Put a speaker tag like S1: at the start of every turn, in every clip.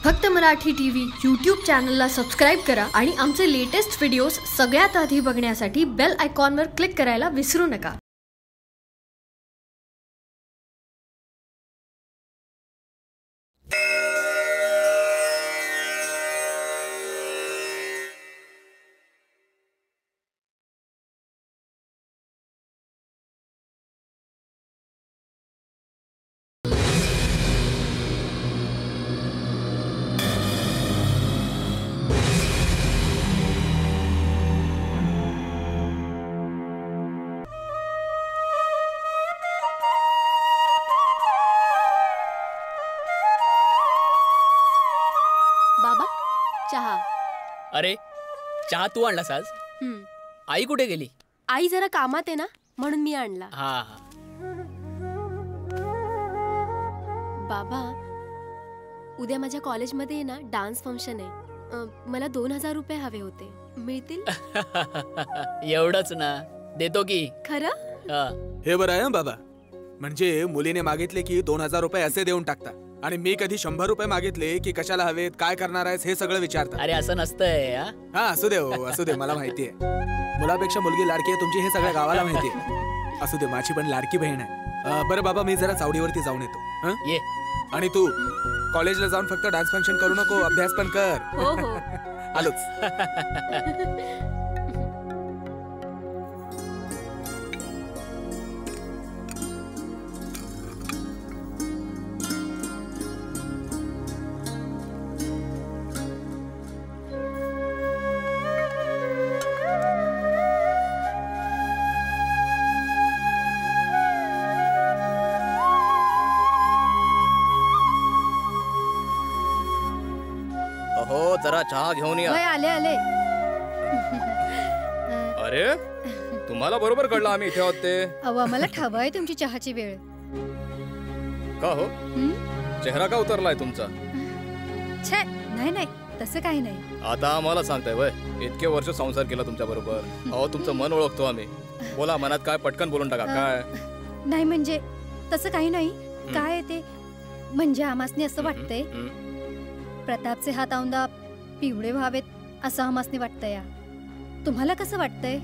S1: फक्त Marathi TV YouTube चॅनलला subscribe करा आणि आमचे लेटेस्ट व्हिडिओज सगळ्यात आधी बघण्यासाठी बेल आयकॉनवर क्लिक करायला विसरू नका.
S2: बाबा चहा.
S3: अरे चहा तू आणलास आज? आई कुठे गेली?
S2: आई जरा कामात आहे ना म्हणून मी आणला.
S3: हा हा.
S2: बाबा उद्या माझ्या कॉलेजमध्ये ना डान्स फंक्शन आहे. मला 2000 रुपये हवे होते, मिळतील?
S3: एवढंच ना, देतो की.
S2: खरं?
S4: हे बरं आहे बाबा, म्हणजे मुलीने मागितले की 2000 रुपये असे देऊन टाकता आणि मी कधी 100 रुपये मागितले की कशाला हवेत, काय करणार आहेस हे सगळं विचारता.
S3: अरे असं नसतंय.
S4: हा असू दे हो, असू दे, मला माहिती आहे मुलापेक्षा मुलगी लाडकी आहे तुमची, हे सगळ्या गावाला माहिती आहे. असू दे, माझी पण लाडकी बहीण आहे. बरं बाबा, मी जरा चावडीवरती जाऊन येतो.
S3: ये.
S4: आणि तू कॉलेजला जाऊन फक्त डान्स फंक्शन करू नको, अभ्यास पण कर.
S2: हो हो.
S4: आलोच.
S5: हो जरा चहा घेऊन या.
S6: आले आले.
S5: अरे तुम्हाला बरोबर कळलं आम्ही इथे आहोत ते.
S6: अहो आम्हाला ठाव आहे तुमची चहाची वेळ.
S5: का हो, चेहरा का उतरलाय तुमचा?
S6: छे नाही नाही, तसं काही नाही.
S5: आता आम्हाला सांगताय वय, इतके वर्ष संसार केला तुमच्या बरोबर. अहो तुमचं मन ओळखतो आम्ही. बोला, मनात काय पटकन बोलून टाका. काय
S6: नाही म्हणजे तसं काही नाही. काय ते म्हणजे आमासनी असं वाटतंय प्रतापचे हात औंदा पिवळे व्हावेत असं आमासनी वाटतंय. तुम्हाला कसं वाटतंय?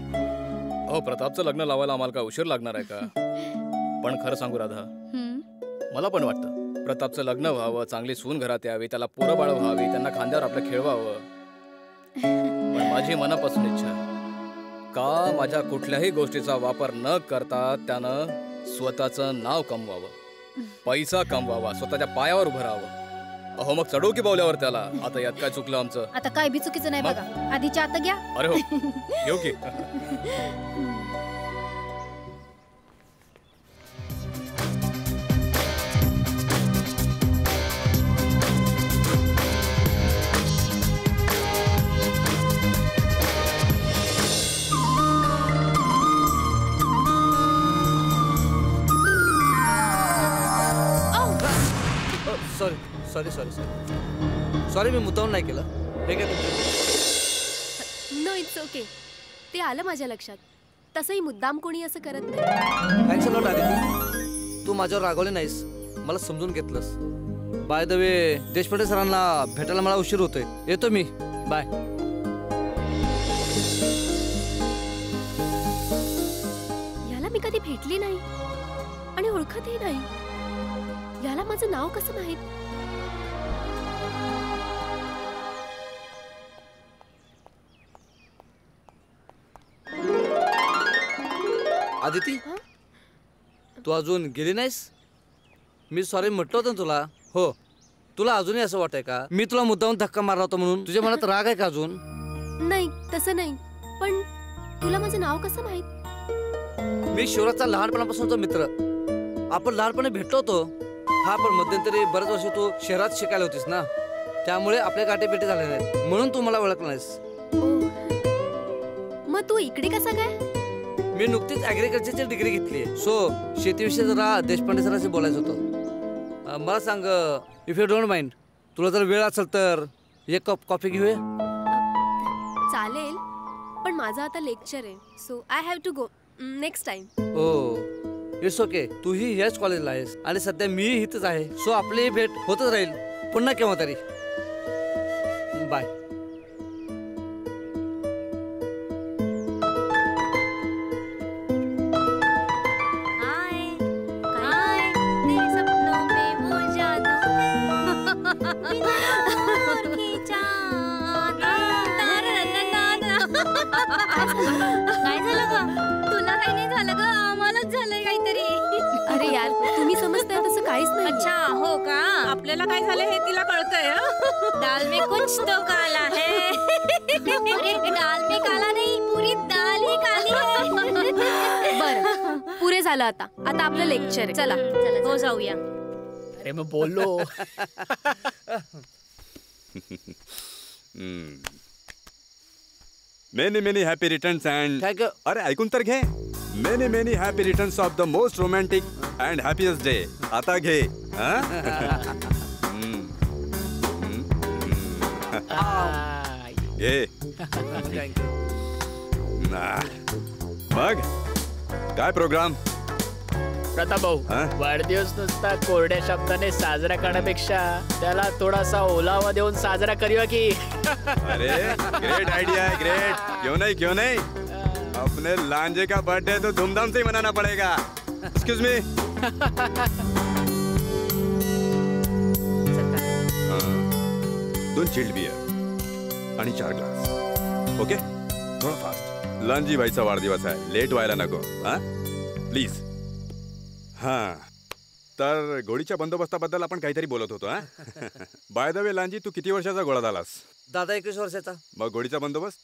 S5: अहो प्रतापचं लग्न लावायला आम्हाला काय उशीर लागणार आहे का? पण खरं सांगू राधा, मला पण वाटतं प्रतापचं लग्न व्हावं, चांगली सून घरात यावी, त्याला पोरं बाळ व्हावी, त्यांना खांद्यावर आपलं खेळवावं. पण माझी मनापासून इच्छा का माझ्या कुठल्याही गोष्टीचा वापर न करता त्यानं स्वतःचं नाव कमवावं, पैसा कमवावा, स्वतःच्या पायावर उभं राहावं. अहो मग चढू की बावल्यावर त्याला. आता यात काय चुकलं आमचं?
S6: आता काय बी चुकीचं नाही बघा. आधीच्या आता घ्या.
S5: अरे हो, घेऊ की.
S7: सॉरी सॉरी सॉरी सॉरी, मी मुद्दाम नाही केलं. हे काय
S2: नो, इट्स ओके. ते आलं माझ्या लक्षात. तसंही मुद्दाम कोणी असं करत नाही.
S7: थँक्स अ लॉट आदिती, तू माझ्यावर रागवले नाहीस, मला समजून घेतलंस. बाय द वे, देशपांडे सरांना भेटायला मला उशीर होतोय, येतो मी. बाय.
S2: याला मी कधी भेटली नाही आणि ओळखतही नाही. याला माझं नाव कसं माहित?
S7: आदिती, तू अजून गेली नाहीस? मी सॉरी म्हटलं होतं ना तुला. हो, तुला अजूनही असं वाटतंय का मी तुला मुद्दाम धक्का मारला होता म्हणून? तुझ्या मनात राग आहे का अजून?
S2: नाही, तसं नाही. पण तुला माझं नाव कसं माहित?
S7: मी शिवराजचा लहानपणापासूनचा मित्र. आपण लहानपणी भेटलो होतो. हा, पण मध्यंतरी बरेच वर्ष तू शहरात शिकायला होतीस ना, त्यामुळे आपल्या गाठीभेटी झाल्या नाहीत, म्हणून तू मला ओळखलं नाहीस.
S2: मग तू इकडे कसा काय?
S7: मी नुकतीच ॲग्रिकल्चरची डिग्री घेतली आहे. सो शेतीविषयी जरा देशपांडे सरांशी बोलायचं होतं. मला सांग, इफ यू डोंट माइंड, तुला जर वेळ असेल तर एक कप कॉफी घेऊया?
S2: चालेल, पण माझं आता लेक्चर आहे, so I have to go. Next time.
S7: हो, इट्स ओके. तूही ह्याच कॉलेजला आहेस आणि सध्या मीही इथंच आहे, सो आपली भेट होतच राहील पुन्हा केव्हा तरी. बाय.
S8: काय झालं ग? तुला काही नाही झालं ग, आम्हालाच झालंय काहीतरी.
S2: अरे यार तुम्ही समजताय तसं काहीच नाही.
S8: अच्छा हो का? आपल्याला काय झालं हे तिला कळतंय. दाल में कुछ तो काला है. अरे दाल में काला नहीं, पूरी दाल ही काली है.
S2: बरं पुरे झालं आता. आता आपलं लेक्चर आहे. चला
S8: हो जाऊया.
S3: अरे मैं बोलो.
S9: Many many happy returns and
S7: काय ग?
S9: अरे ऐकून तर घे. Many many happy returns of the most romantic and happiest day. आता घे. घे. मग काय प्रोग्राम?
S3: प्रताप भाऊ, वाढदिवस नुसता कोरड्या शब्दाने साजरा करण्यापेक्षा त्याला थोडासा ओलावा देऊन साजरा करूया की.
S9: अरे ग्रेट आइडिया है, ग्रेट. क्यों नहीं अपने लांजे का बर्थडे तो धूमधाम से ही मनाना पड़ेगा. Excuse me. 2 चिल्ड बियर आणि 4 ग्लास. ओके थोडं फास्ट. लांजी भाईचा वाढदिवस आहे, लेट व्हायला नको. प्लीज. तर घोडीच्या बंदोबस्ताबद्दल आपण काहीतरी बोलत होतो. बाय द वे लांजी, तू किती वर्षाचा घोडा झालास?
S7: दादा 21 वर्षाचा.
S9: मग घोडीचा बंदोबस्त?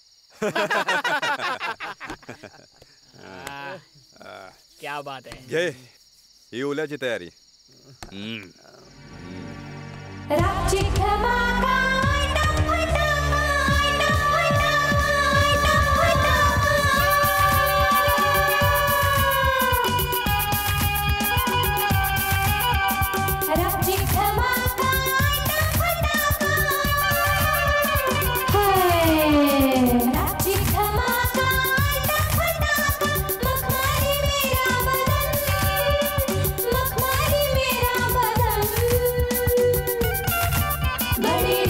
S3: क्या बात है.
S9: घे ही ओल्याची तयारी.
S10: बड़ी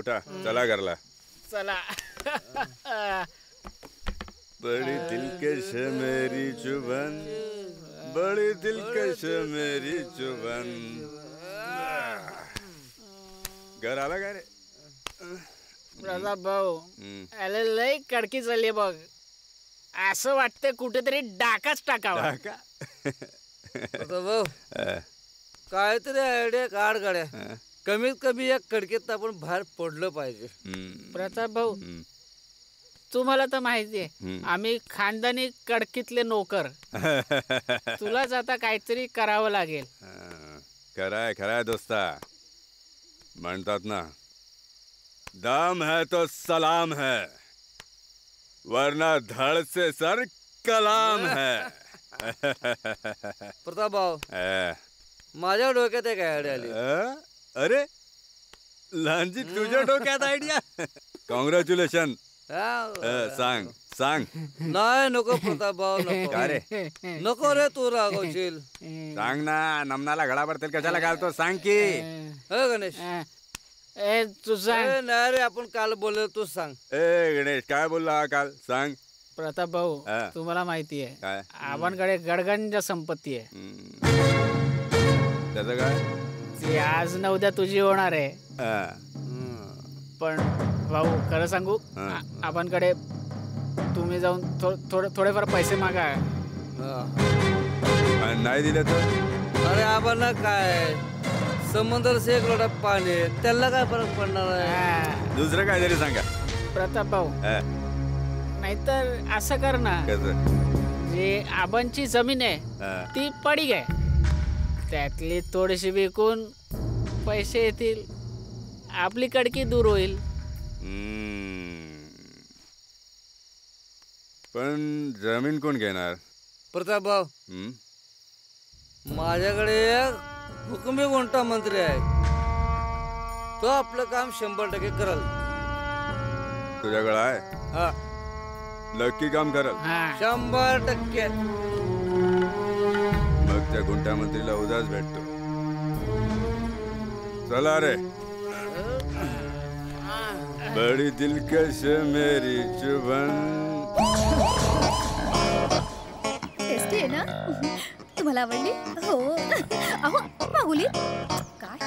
S9: उठा चला घरला.
S3: चला.
S9: बड़ी दिलकश मेरी जुबान, बड़ी दिलकश मेरी जुबान. घर आला काय रे?
S3: प्रताप भाऊ अरे लय कडकी चालली बघ. असं वाटतं कुठेतरी डाकाच टाकावा.
S7: भाऊ काहीतरी आयडिया काढ गाड्या. कमीत कमी या कडकीत आपण बाहेर पडलं पाहिजे.
S3: प्रताप भाऊ तुम्हाला तर माहितीये आम्ही खानदानी कडकीतले नोकर. तुलाच आता काहीतरी करावं लागेल.
S9: खराय खराय दोस्ता. म्हणतात ना दम है तो सलाम है वरना धड़ से सर कलाम है.
S7: प्रताप भाऊ माझ्या डोक्यात एक आयडिया आली.
S9: अरे लहानजी तुझ्या डोक्यात आयडिया. कॉंग्रॅच्युलेशन. सांग सांग.
S7: नाही नको प्रताप भाऊ नको.
S9: का रे
S7: नको रे तू रागवशील.
S9: सांग ना. नमनाला घडा पडतील कशाला घालतो सांग की.
S7: गणेश
S3: तू सांग.
S7: नाही रे आपण काल बोललो तू सांग.
S9: गणेश काय बोलला काल सांग.
S3: प्रताप भाऊ तुम्हाला माहिती आहे
S9: काय
S3: आपणकडे गडगंज संपत्ती आहे.
S9: त्याचं काय
S3: ती आज न उद्या तुझी होणार आहे. पण भाऊ खरं सांगू आपणकडे तुम्ही जाऊन थोडेफार पैसे मागा.
S9: नाही दिले तर.
S7: अरे आपण काय समुद्र से एक लोटा पाणी त्याला काय फरक पडणार आहे.
S9: दुसरं काय तरी सांगा
S3: प्रताप भाऊ. नाहीतर असं कर ना जे आबांची जमीन आहे ती पडीक आहे त्यातली थोडीशी विकून पैसे येतील आपली कडकी दूर होईल.
S9: पण जमीन कोण घेणार.
S7: प्रताप भाऊ माझ्याकडे एक हुकुमी कोणता मंत्री आहे तो आपलं काम 100% करल.
S9: तुझ्याकडे आहे.
S7: हा
S9: नक्की काम करल.
S7: 100%.
S9: मग त्या गुंठा मंत्रीला उद्याच भेटतो. चला रे. बड़ी दिलकश मेरी जुबान.
S6: टेस्टी आहे ना. तुम्हाला आवडली. हो अहो माहुली काय.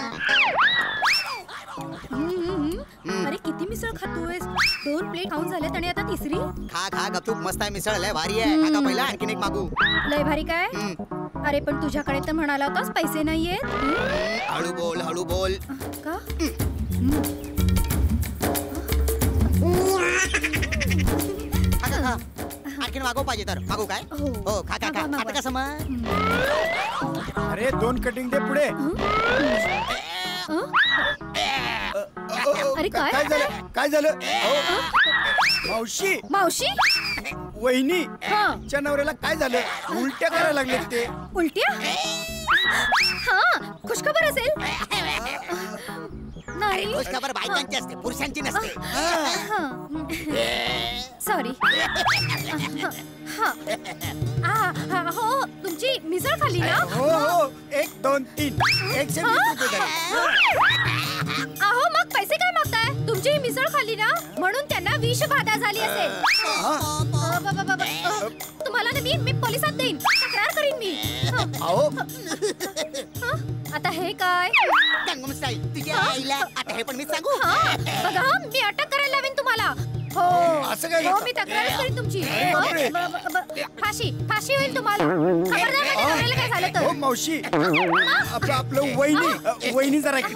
S6: अरे किती मिसळ खातोयस. 2 प्लेट खाऊन झाल्यात आणि आता तिसरी.
S10: खा खा गपचूप मस्त आहे मिसळ लय भारी आहे. आता पहिला आणखीन एक मागू.
S6: लय भारी काय. अरे पण तुझ्याकडे तर म्हणाला होतास पैसे नाहीयेत.
S10: हळू बोल हळू बोल.
S6: का
S10: आणखीन मागो पाहिजे तर मागू काय. हो खा खा खा. आता कसं मग.
S11: अरे 2 कटिंग दे पुढे.
S6: अरे काय
S11: काय झालं. मावशी
S6: मावशी
S11: वहिनी च्या नवऱ्याला काय झालं. उलट्या करायला लागले ते.
S6: उलट्या. हा खुशखबर असेल. नाही
S10: खुशखबर बायकांची असते पुरुषांची नसते.
S6: सॉरी. हो तुमची मिसळ खाली ना.
S11: हो हो 1 2 3 120 रुपये.
S6: अहो मग पैसे काय मागताय. तुमची ही मिसळ खाली ना म्हणून त्यांना विषबाधा झाली असेल. तुम्हाला ना मी पोलिसात देईन. तक्रार करीन मी. आता हे काय
S10: गंगम स्टाईल तुझ्या आईला. आता हे पण मी सांगू.
S6: बघा मी अटक करायला लावीन तुम्हाला. हो
S11: असं काय.
S6: हो मी तक्रार करीन तुमची. फाशी फाशी होईल तुम्हाला. खबरदार माझ्या नवऱ्याला काय झालं तर.
S11: हो मावशी आपलं वहिनी जरा इकडे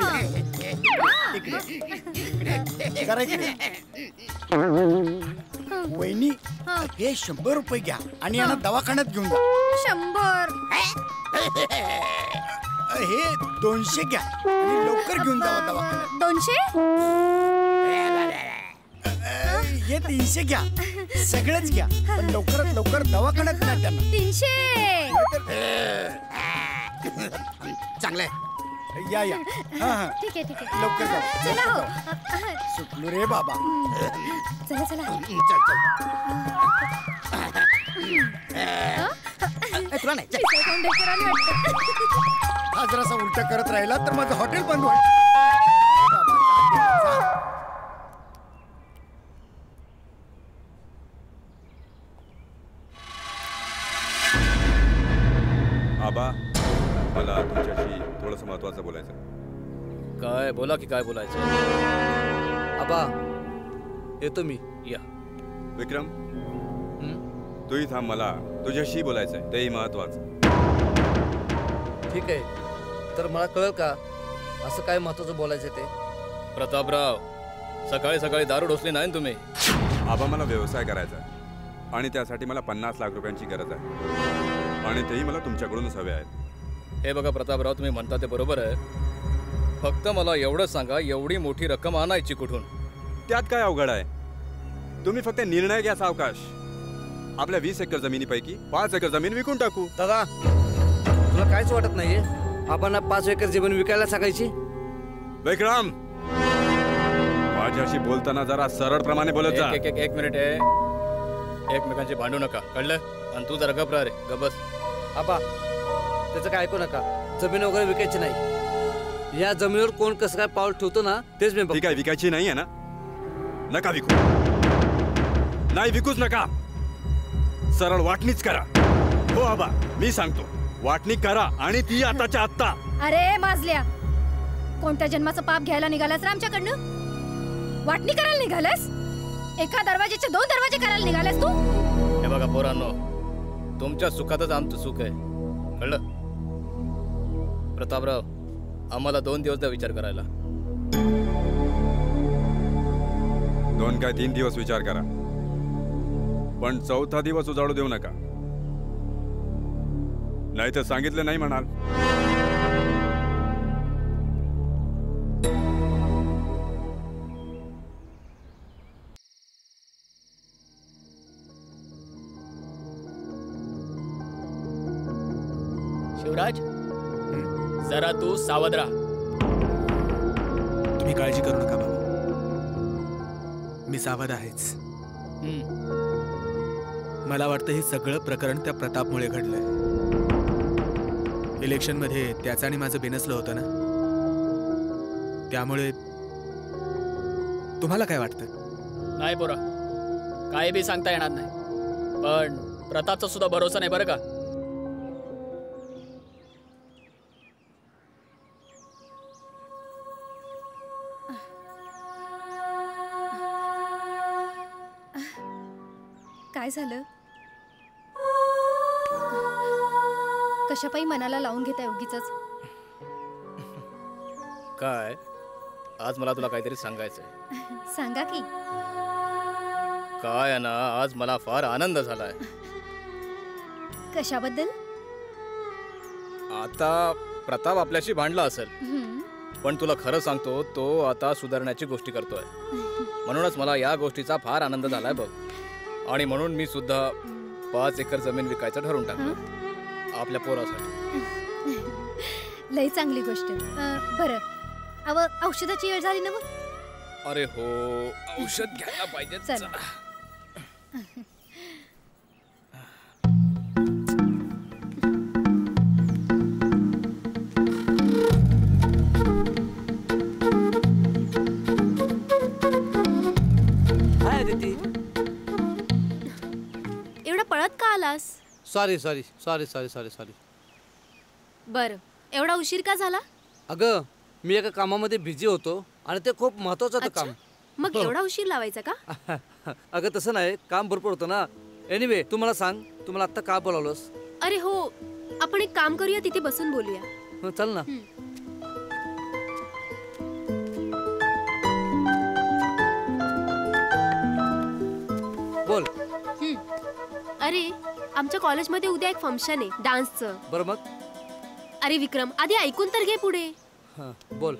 S11: जरा इकडे. वहिनी हे 100 रुपये घ्या आणि यांना दवाखान्यात घेऊन जा.
S6: 100.
S11: हे 200 घ्या आणि लवकर घेऊन जावा दवाखान्यात.
S6: 200.
S11: हे 300 घ्या. सगळंच घ्या पण लवकरात लवकर दवाखान्यात न्या त्यांना.
S6: 300.
S10: चांगलंय.
S11: या या.
S6: ठीक आहे
S11: लवकर जा.
S6: चला. हो
S11: सुटलो रे बाबा.
S6: चला चला.
S10: तुला नाही
S11: हा जरासा उलटा करत राहिला तर माझं हॉटेल बंद होईल.
S9: आबा मला तुमच्याशी थोडंसं महत्वाचं बोलायचं.
S5: काय बोला की काय बोलायचं.
S7: आबा येतो मी.
S5: या
S9: विक्रम तूही थांब, मला तुझ्याशी बोलायचंय, तेही महत्वाचं.
S7: ठीक आहे, तर मला कळलं का असं काय महत्वाचं बोलायचं ते.
S5: प्रतापराव, सकाळी सकाळी दारू ढोसली नाही तुम्ही.
S9: आबा मला व्यवसाय करायचा आहे आणि त्यासाठी मला 50 लाख रुपयांची गरज आहे आणि तेही मला तुमच्याकडूनच हवे आहेत.
S5: हे बघा प्रतापराव, तुम्ही म्हणता ते बरोबर आहे. फक्त मला एवढं सांगा, एवढी मोठी रक्कम आणायची कुठून?
S9: त्यात काय अवघड आहे? तुम्ही फक्त निर्णय घ्या सावकाश. आपल्या 20 एकर जमिनीपैकी 5 एकर जमीन विकून टाकू.
S7: दादा तुला काहीच वाटत नाहीये आपण 5 एकर जमीन विकायला सांगायची?
S9: विक्रम, माझ्याशी बोलताना जरा सरळप्रमाणे बोलत जा.
S5: एक मिनिट आहे, एकमेकांची भांडू नका, कळलं? आणि तू जरा गप रे, गबस.
S7: आबा त्याचं काय ऐकू नका, जमीन वगैरे विकायची नाही. या जमिनीवर कोण कसं काय पाऊल ठेवतो ना तेच मी.
S9: ठीक आहे, विकायची नाही आहे ना? नका विकू, नाही विकूच नका. सरळ वाटणीच करा. हो आबा, मी सांगतो, वाटणी करा आणि ती आताच्या आत्ता.
S6: अरे माजल्या, कोणत्या जन्माचं पाप घ्यायला निघालास रे आमच्याकडनं? वाटणी करायला निघालास? एका दरवाजाचे 2 दरवाजे करायला निघालास तू?
S5: हे बघा पोरांनो, तुमच्या सुखातच आमचं सुख आहे, कळलं? प्रतापराव, आम्हाला 2 दिवस द्या विचार करायला.
S9: 2 काय 3 दिवस विचार करा, पण 4था दिवस उजाडू देऊ नका, नाही तर सांगितलं नाही म्हणाल.
S3: शिवराज, जरा तू सावध राहा.
S4: तुम्ही काळजी करू नका बाबा, मी सावध आहेच. मला वाटतं हे सगळं प्रकरण त्या प्रतापमुळे घडलंय. इलेक्शनमध्ये त्याचं आणि माझं बेनसलं होतं ना, त्यामुळे. तुम्हाला काय वाटतं?
S3: नाही पोरा, काय बी सांगता येणार नाही, पण प्रतापचा सुद्धा भरोसा नाही बरं का.
S6: काय झालं? कशापायी मनाला लावून घेताय उगीचच?
S5: काय, आज मला तुला काहीतरी सांगायचंय.
S6: सांगा की.
S5: काय ना, आज मला फार आनंद झालाय.
S6: कशाबद्दल?
S5: आता प्रताप आपल्याशी भांडला असेल, पण तुला खरं सांगतो, तो आता सुधारण्याची गोष्टी करतोय. म्हणूनच मला या गोष्टीचा फार आनंद झालाय बघ. आणि म्हणून मी सुद्धा 5 एकर जमीन विकायचं ठरवून टाकलं आपल्या पोरासाठी.
S6: लई चांगली गोष्ट. बरं, औषधाची वेळ झाली ना मग?
S5: अरे हो, औषध घ्यायला पाहिजे.
S6: चला.
S7: हाय अदिती.
S2: एवढा पळत का आलास?
S7: Sorry sorry sorry sorry sorry sorry.
S2: बरं, एवढा उशीर का झाला?
S7: अगं मी एका कामामध्ये बिझी होतो आणि ते खूप महत्वाचं होतं काम.
S2: मग एवढा उशीर लावायचा का?
S7: अगं तसं नाही, काम भरपूर होतं ना. एनिवे तू मला सांग, तू मला आत्ता का बोलावलंस?
S2: अरे हो, आपण एक काम करूया, तिथे बसून बोलूया.
S7: चल ना. बोल.
S2: अरे आमच्या कॉलेजमध्ये उद्या एक फंक्शन आहे डान्सचं.
S7: बरं मग?
S2: अरे विक्रम, आधी ऐकून तर घे पुढे.
S7: बोल.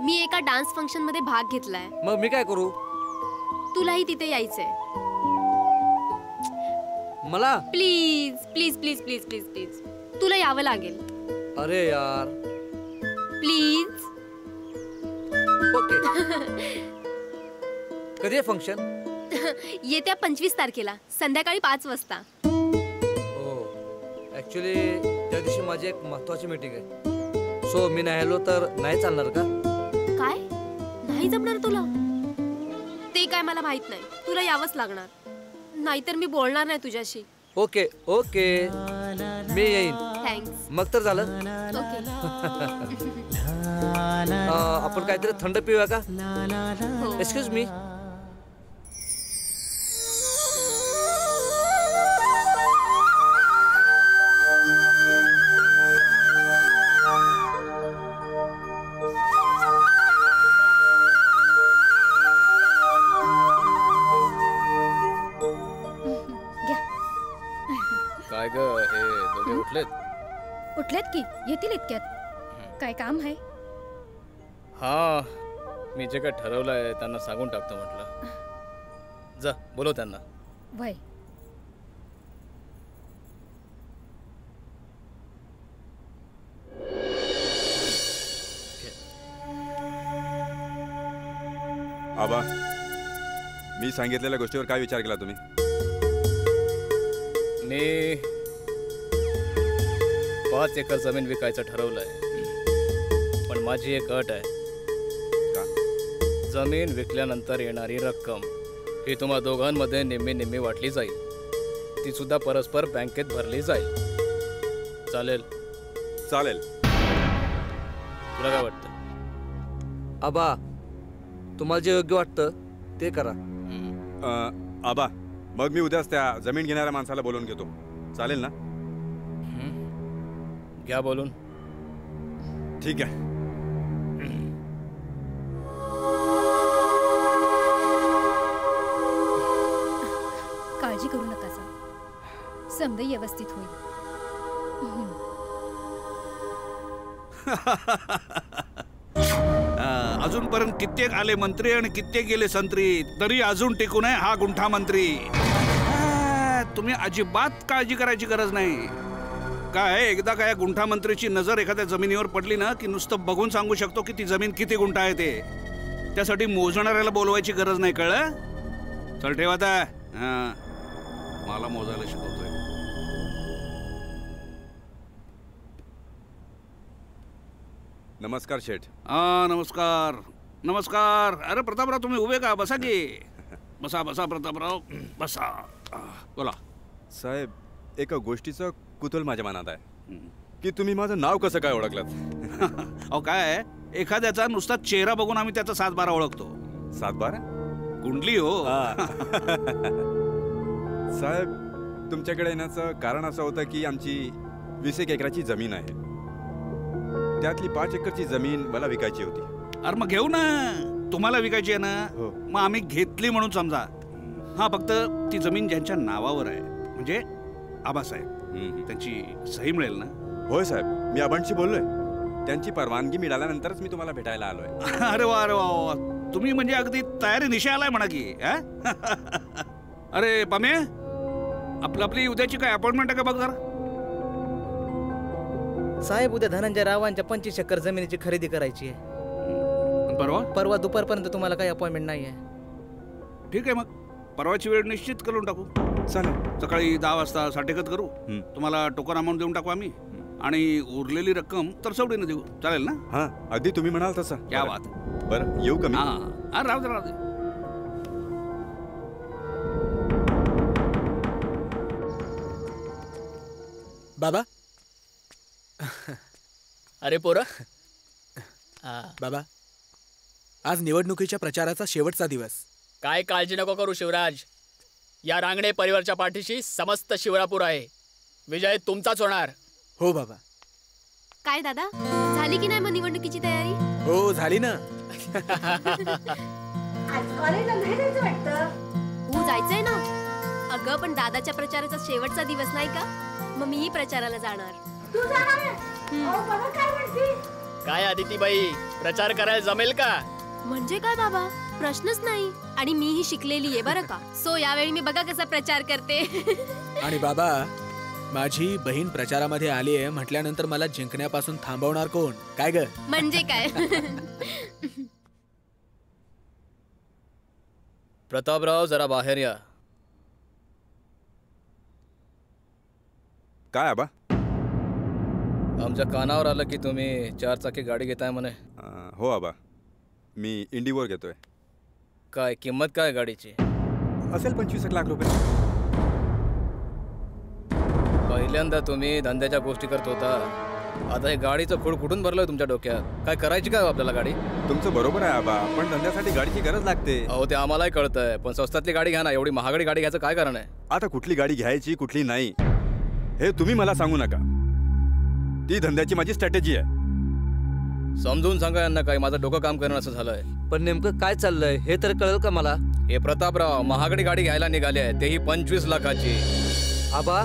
S2: मी एका डान्स फंक्शन मध्ये भाग घेतलाय.
S7: मग मी काय करू?
S2: तुलाही तिथे यायचंय.
S7: मला?
S2: Please please please please please please तुला यावं लागेल.
S7: अरे यार
S2: प्लीज.
S7: ओके. कधी आहे फंक्शन?
S2: येत्या 25 तारखेला संध्याकाळी 5 वाजता.
S7: ऍक्च्युली त्या दिवशी माझी एक महत्वाची मीटिंग आहे. सो मी नाही आलो तर नाही चालणार का?
S2: काय नाही जमणार तुला? ते काय मला माहित नाही, तुला यावंच लागणार, नाहीतर मी बोलणार नाही तुझ्याशी.
S7: ओके ओके, मी येईन.
S2: थँक्स.
S7: मग तर झालं.
S2: ओके.
S7: आपण काहीतरी थंड पिऊया का?
S2: हो.
S7: Excuse me.
S5: काय ग हे दोघे उठलेत?
S6: उठलेत की येतील इतक्यात. काय काम आहे?
S5: हा मी जे काय ठरवलंय त्यांना सांगून टाकतो म्हटलं. जा बोलव त्यांना.
S6: वय
S9: आबा, मी सांगितलेल्या गोष्टीवर काय विचार केला तुम्ही?
S5: मी 5 एकर जमीन विकायचं ठरवलंय, पण माझी एक अट आहे.
S9: का?
S5: जमीन विकल्यानंतर येणारी रक्कम ही तुम्हा दोघांमध्ये निम्मी निम्मी वाटली जाईल. ती सुद्धा परस्पर बँकेत भरली जाईल. चालेल?
S9: चालेल.
S5: तुला काय वाटतं?
S7: आबा, तुम्हाला जे योग्य वाटतं ते करा.
S9: आबा, मग मी उद्याच त्या जमीन घेणाऱ्या माणसाला बोलवून घेतो. चालेल ना?
S5: घ्या बोलून.
S9: ठीक आहे.
S6: काळजी करू नका सर, समजा व्यवस्थित होईल.
S12: अजूनपर्यंत कित्येक आले मंत्री आणि कित्येक गेले संत्री, तरी अजून टिकून आहे हा गुंठा मंत्री. तुम्ही अजिबात काळजी करायची गरज नाही. काय एकदा काय गुंठा मंत्रीची नजर एखाद्या जमिनीवर पडली ना की नुसतं बघून सांगू शकतो की ती जमीन किती गुंठा आहे ते. त्यासाठी मोजणाऱ्याला बोलवायची गरज नाही, कळलं? चल ठेवा आता. मला मोजायला शिकवतोय.
S9: नमस्कार शेठ.
S12: नमस्कार नमस्कार. अरे प्रतापराव, तुम्ही उभे का? बसा की. बसा बसा प्रतापराव, बसा. बोला
S9: साहेब, एका गोष्टीचं कुतूहल माझ्या मनात आहे की तुम्ही माझं नाव कसं काय ओळखलं?
S12: अहो काय, एखाद्याचा नुसता चेहरा बघून आम्ही त्याचा 7-12 ओळखतो.
S9: 7-12?
S12: कुंडली हो.
S9: साहेब, तुमच्याकडे येण्याचं कारण असं होतं की आमची 20 एकराची जमीन आहे. त्यातली 5 एकरची जमीन मला विकायची होती.
S12: अरे मग घेऊ ना. तुम्हाला विकायची आहे ना?
S9: हो.
S12: मग आम्ही घेतली म्हणून समजा. हा, फक्त ती जमीन ज्यांच्या नावावर आहे म्हणजे आबासाहेब, त्यांची सही मिळेल ना?
S9: होय साहेब, मी आबांशी बोललोय. त्यांची परवानगी मिळाल्यानंतरच मी तुम्हाला भेटायला आलोय.
S12: अरे वा, अरे वा, तुम्ही म्हणजे अगदी तयारी निशी आलाय म्हणा की. अरे पामे, आपली उद्याची काय अपॉइंटमेंट आहे का बघ जरा.
S13: साहेब, उद्या धनंजय रावांच्या 25 एकर जमिनीची खरेदी करायची आहे.
S12: परवा
S13: दुपारपर्यंत तुम्हाला काही अपॉइंटमेंट नाही आहे.
S12: ठीक आहे, मग परवाची वेळ निश्चित करून टाकू.
S9: चालेल.
S12: सकाळी 10 वाजता साठेकत करू. तुम्हाला टोकन अमाऊंट देऊन टाकू आम्ही, आणि उरलेली रक्कम तरसवडीने देऊ. चालेल ना?
S9: हा, अगदी तुम्ही म्हणाल तसं.
S12: क्या बात.
S9: बरं, येऊ का मी?
S12: हा, राहू दे, राहू दे.
S4: बाबा.
S5: अरे पोरा.
S4: बाबा, आज निवडणुकीच्या प्रचाराचा शेवटचा दिवस.
S5: काय काळजी नको करू शिवराज. या रांगणे परिवारच्या पाठीशी समस्त शिवरापूर आहे. विजय तुमचाच होणार.
S4: हो बाबा.
S2: काय दादा, झाली की नाही मग निवडणुकीची तयारी?
S4: हो, झाली ना.
S2: हो, जायचंय ना. अगं पण दादाच्या प्रचाराचा शेवटचा दिवस नाही का? मग मीही प्रचाराला जाणार.
S5: काय आदितीबाई, प्रचार करायला जमेल का?
S2: म्हणजे काय बाबा, प्रश्नच नाही. आणि मीही शिकलेली आहे बरं का. सो यावेळी मी बघा कसा प्रचार करते.
S4: आणि बाबा, माझी बहीण प्रचारामध्ये आली आहे म्हटल्यानंतर मला जिंकण्यापासून थांबवणार कोण? काय ग?
S2: म्हणजे काय?
S5: प्रतापराव, जरा बाहेर या.
S9: काय आबा?
S5: आमच्या कानावर आलं की तुम्ही 4 चाकी गाडी घेताय म्हणे.
S9: हो आबा, मी इंडिगोवर घेतोय.
S5: काय किंमत काय गाडीची?
S9: असेल 25 लाख रुपये.
S5: पहिली पहिल्यांदा तुम्ही धंद्याच्या गोष्टी करत होता, आता हे गाडीचं खूळ कुठून भरलंय तुमच्या डोक्यात? काय करायची काय आपल्याला गाडी?
S9: तुमचं बरोबर आहे आबा, पण धंद्यासाठी गाडीची गरज लागते.
S5: अहो ते आम्हालाही कळतंय, पण स्वस्तातली गाडी घ्या ना. एवढी महागडी गाडी घ्यायचं काय कारण आहे?
S9: आता कुठली गाडी घ्यायची कुठली नाही हे तुम्ही मला सांगू नका. ती धंद्याची माझी स्ट्रॅटेजी आहे.
S5: समजून सांगा यांना, काय माझं डोकं काम करणं असं झालंय.
S7: पण नेमकं काय चाललंय हे तर कळेल का मला?
S5: हे प्रतापराव महागडी गाडी घ्यायला निघाले आहे, तेही 25 लाखाची.
S7: आबा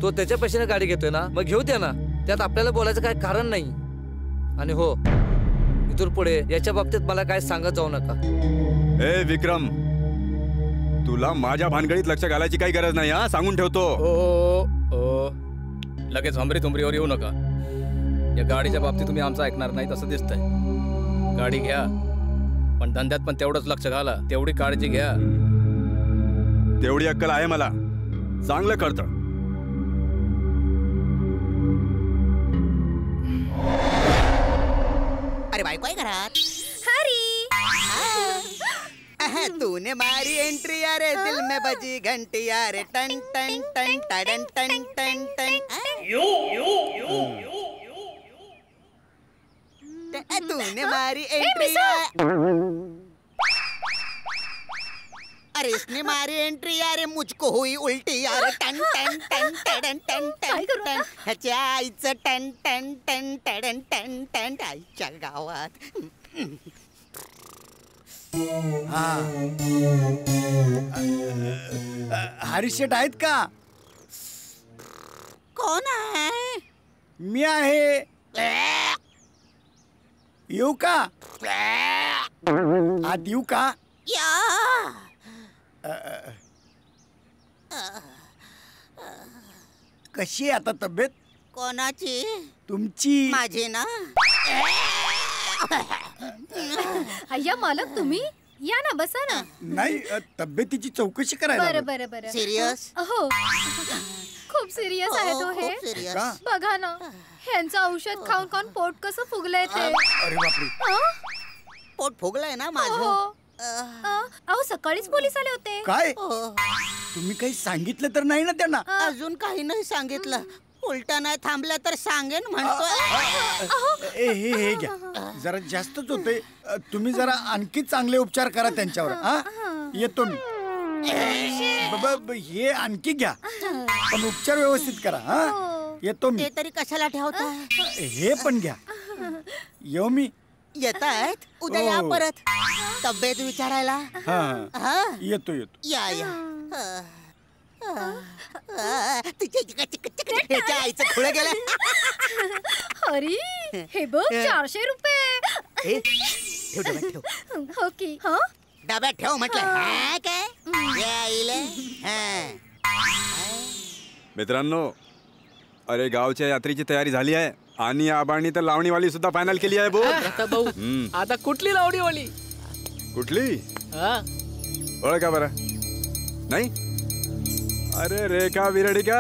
S7: तो त्याच्या पैशाने गाडी घेतोय ना, मग घेऊ द्या ना. त्यात आपल्याला बोलायचं काय कारण नाही. आणि हो, इथून पुढे याच्या बाबतीत मला काय सांगत जाऊ नका.
S9: ए विक्रम, तुला माझ्या भानगडीत लक्ष घालायची काही गरज नाही. हा, सांगून ठेवतो.
S5: ओ लगेच हमरी तुमरीवर येऊ नका. या गाडीच्या बाबतीत तुम्ही आमचं ऐकणार नाही तसं दिसतंय. गाडी घ्या, पण धंद्यात पण तेवढंच लक्ष घाला. तेवढी काळजी घ्या.
S9: तेवढी अक्कल आहे मला, चांगलं कळतं.
S10: अरे बायको आहे घरात?
S8: हरी
S10: तूने मारी एंट्री यारे, दिल में बजी घंटी यारे, टन टन टन टन टन टन टन. तूने मारी एंट्री, अरे इसने मारी एंट्री यारे, मुझको हुई उल्टी यारे, टन टन टन टन टन टन टन. ह्याच्या आईचं टन टन टन टन टन टन आईच्या गावात.
S11: हरीश शेठ आहेत का?
S10: कोण आहे?
S11: मी आहे. येऊ का? आत येऊ का? कशी आहे आता तब्येत?
S10: कोणाची?
S11: तुमची.
S10: माझी ना.
S6: अय्या मालक, तुम्ही या ना, बसा ना.
S11: नाही, तब्येतीची चौकशी करायला.
S6: बरं बरं बरं.
S10: सिरियस?
S6: हो, खूप सिरियस आहे तो. हे बघा ना, ह्यांचं औषध खाऊन खाऊन पोट कसं फुगलंय ते.
S11: अरे बापरे.
S10: पोट फुगलंय ना माझं.
S6: अहो सकाळीच पोलीस आले होते.
S11: काय? तुम्ही काही सांगितलं तर नाही ना त्यांना?
S10: अजून काही नाही सांगितलं. उलटा नाही थांबलं तर सांगेन म्हणतोय.
S11: हे घ्या, जरा जास्तच होते. तुम्ही जरा आणखी चांगले उपचार करा त्यांच्यावर. येतो मी. हे आणखी घ्या, पण उपचार व्यवस्थित करा. येतो मी.
S10: ते तरी कशाला ठेवता?
S11: हे पण घ्या. येऊ मी.
S10: येत आहेत उद्या या परत तब्येत विचारायला.
S11: येतो येतो.
S10: या या. तिच्या आईचं खुळं गेलं.
S6: अरे हे बघ, 400 रुपये.
S10: ठेव डब्यात ठेव.
S6: हो की?
S10: डब्यात ठेव म्हटलं. काय
S9: मित्रांनो, अरे गावच्या यात्रेची तयारी झाली आहे आणि आबाणी तर लावणीवाली सुद्धा फायनल केली आहे.
S3: भाऊ आता कुठली लावणीवाली?
S9: कुठली ओळखा बरं? नाही? अरे रेखा विरडिका,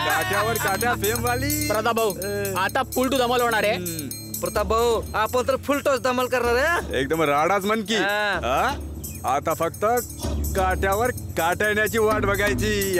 S9: काट्यावर काट्या फेम वाली.
S3: प्रताप भाऊ आता फुल टू धमाल होणार आहे.
S7: प्रताप भाऊ आपण तर फुल टॉस धमाल करणार आहे.
S9: एकदम राडाच मन की. आता फक्त काट्यावर काट्या येण्याची वाट बघायची.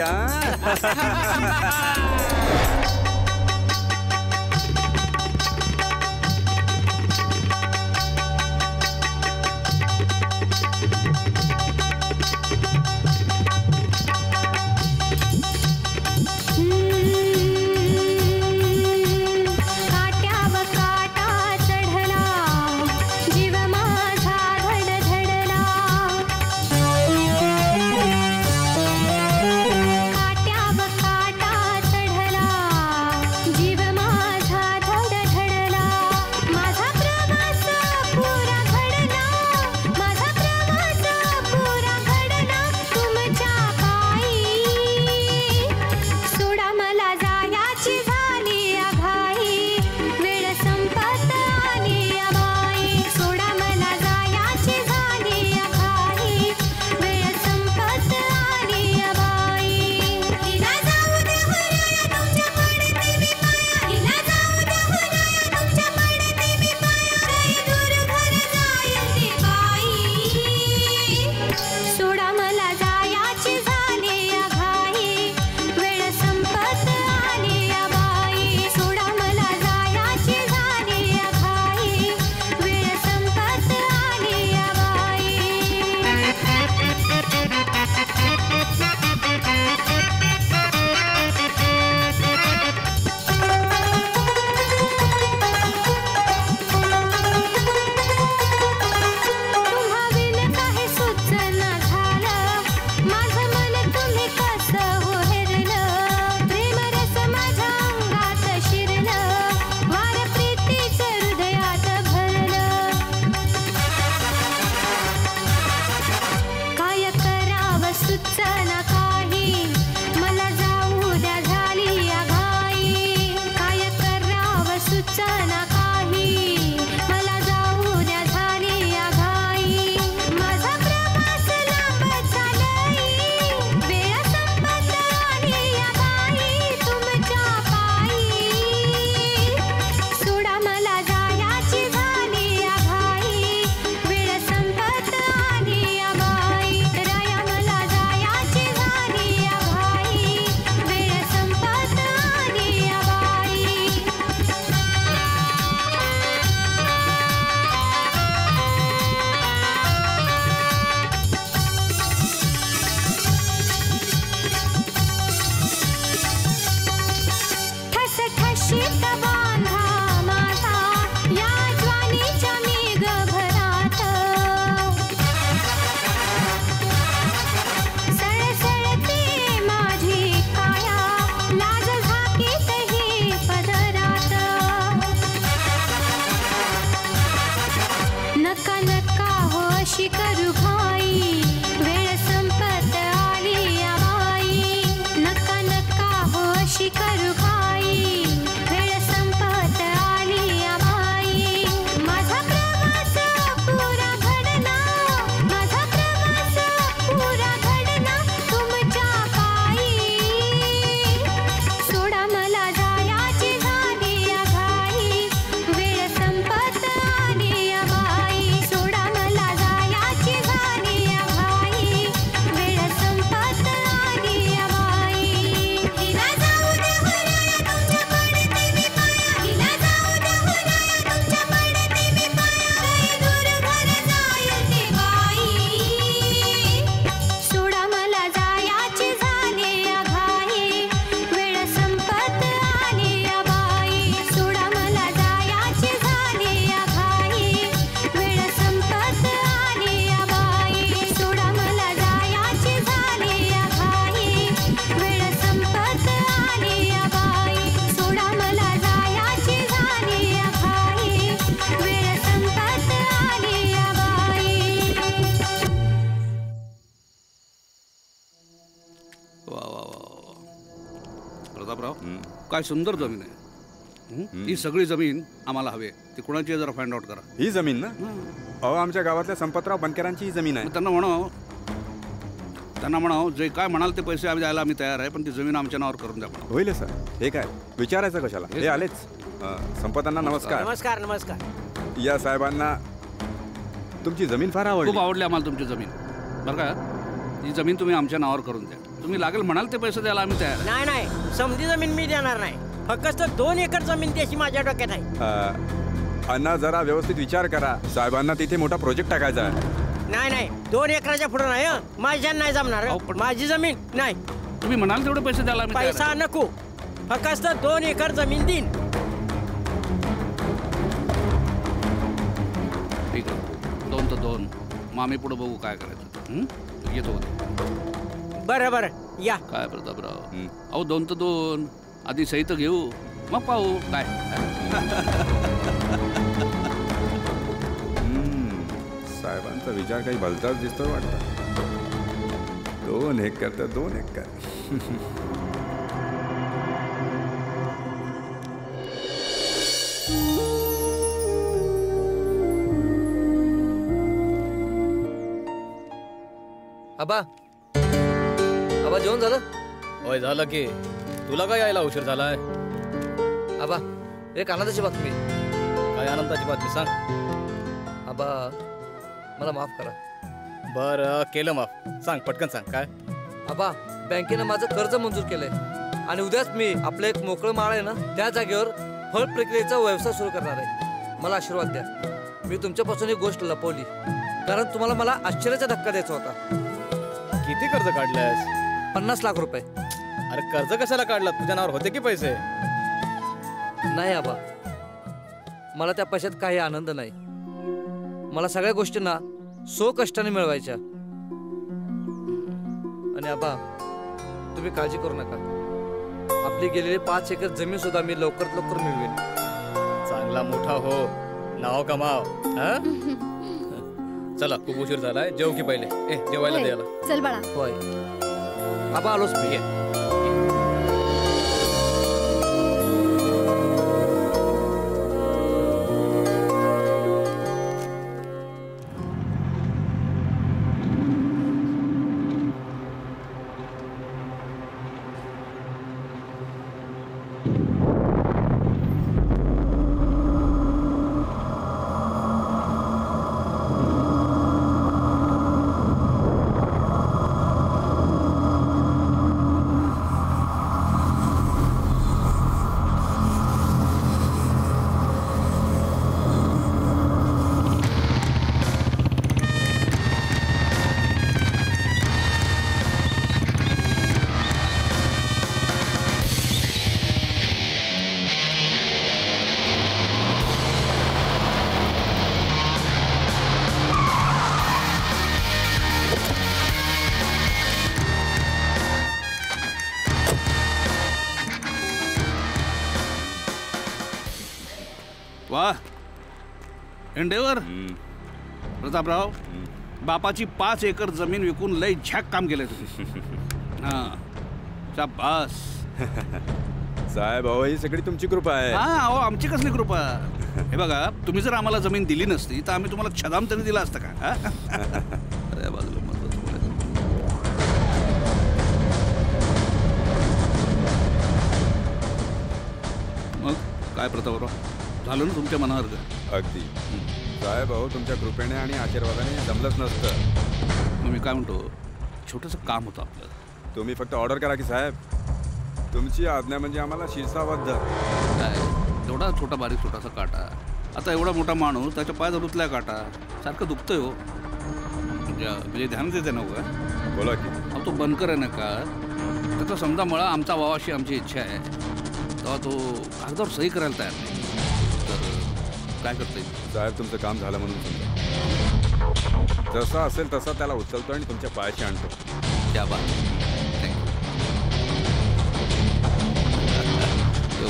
S12: वा वा वा प्रतापराव, काय सुंदर जमीन आहे. ही सगळी जमीन आम्हाला हवी आहे. ती कुणाची आहे जरा फाइंड आउट करा.
S9: ही जमीन ना? अहो, आमच्या गावातल्या संपतराव बनकरांची ही जमीन आहे.
S12: त्यांना म्हणाव जे काय म्हणाल ते पैसे आम्ही द्यायला आम्ही तयार आहे, पण ती जमीन आमच्या नावावर करून द्या.
S9: होईल सर. हे काय विचारायचं कशाला? हे आलेच. संपतांना नमस्कार.
S3: नमस्कार. नमस्कार.
S9: या साहेबांना तुमची जमीन फार आवडली.
S12: खूप आवडली आम्हाला तुमची जमीन. बरं का, ही जमीन तुम्ही आमच्या नावावर करून द्या. तुम्ही लागेल म्हणाल ते पैसे द्यायला आम्ही तयार.
S3: नाही नाही, समधी जमीन मी देणार नाही. फक्त 2 एकर जमीन त्याची माझ्या डोक्यात आहे.
S9: अण्णा, जरा व्यवस्थित विचार करा. साहेबांना तिथे मोठा प्रोजेक्ट टाकायचा आहे.
S3: नाही 2 एकराच्या पुढे नाही. माझ्या नाही जमणार. माझी जमीन नाही.
S12: तुम्ही म्हणाल तेवढे पैसे द्यायला आम्ही तयार
S3: पैसा नको, फक्त 2 एकर जमीन देईन.
S12: ठीक आहे, 2 तर 2. मग आम्ही पुढे बघू काय करायचं. येतो.
S3: बरं या.
S12: काय प्रतापराव, अहो 2 तर 2. आधी सही तर घेऊ, मग पाहू काय.
S9: साहेबांचा विचार काही भलताच दिसतो वाटतं. 2 एकर तर 2 एकर.
S7: आबा जेवण झालं?
S5: होय झालं की. तुला काय यायला उशीर झालाय?
S7: आबा, एक आनंदाची बातमी.
S5: काय आनंदाची बातमी सांग.
S7: आबा, मला माफ करा.
S5: बरं, केलं माफ. सांग, पटकन सांग. काय?
S7: आबा, बँकेनं माझं कर्ज मंजूर केलंय आणि उद्याच मी आपलं एक मोकळं माळ आहे ना, त्या जागेवर फळ प्रक्रियेचा व्यवसाय सुरू करणार आहे. मला आशीर्वाद द्या. मी तुमच्यापासून ही गोष्ट लपवली कारण तुम्हाला मला आश्चर्याचा धक्का द्यायचा होता.
S5: किती कर्ज काढलंयस?
S7: 50 लाख रुपये.
S5: अरे कर्ज कशाला काढला? तुझ्या नावावर होते की पैसे?
S7: नाही आबा, मला त्या पैशात काही आनंद नाही. मला सगळ्या गोष्टींना कष्टाने मिळवायच्या. आणि आबा, तुम्ही काळजी करू नका. आपली गेलेली 5 एकर जमीन सुद्धा मी लवकरात लवकर मिळवेन.
S5: चांगला मोठा हो, नाव कमाव. चला, खूप उशीर झालाय. जेव की पहिले. जेवायला द्यायला
S6: चल बाळा.
S7: होय आबा, आलोच मी.
S12: वाह एंडेवर. प्रतापराव, बापाची 5 एकर जमीन विकून लय झॅक काम केलंय तुम्ही. शाबास.
S9: साहेब, अहो ही सगळी तुमची कृपा आहे.
S12: अहो आमची कसली कृपा. हे बघा, तुम्ही जर आम्हाला जमीन दिली नसती तर आम्ही तुम्हाला छदाम तरी दिला असतं का? अरे बाजूला मग काय प्रतापराव, झालं ना तुमच्या मनासारखं?
S9: अगदी साहेब. अहो तुमच्या कृपेने आणि आशीर्वादाने जमलंच नसतं.
S12: मग मी काय म्हणतो, छोटंसं काम होतं आपलं.
S9: तुम्ही फक्त ऑर्डर करा की साहेब. तुमची आज्ञा म्हणजे आम्हाला शिरसावद्ध.
S12: काय तेवढा छोटा बारीक छोटासा काटा. आता एवढा मोठा माणूस, त्याच्या पायात रुतलाय काटा, सारखं दुखतंय हो. म्हणजे ध्यान देते ना का?
S9: बोला की.
S12: अहो तो बनकर आहे ना का, त्याचा समजा मला आमचा वावाशी आमची इच्छा आहे, तेव्हा तो कागदावर सही करायला तयार नाही. तर काय करता येईल?
S9: साहेब, तुमचं काम झालं म्हणून समजा. जसा असेल तसा त्याला उचलतो आणि तुमच्या पायाशी आणतो.
S12: त्या बात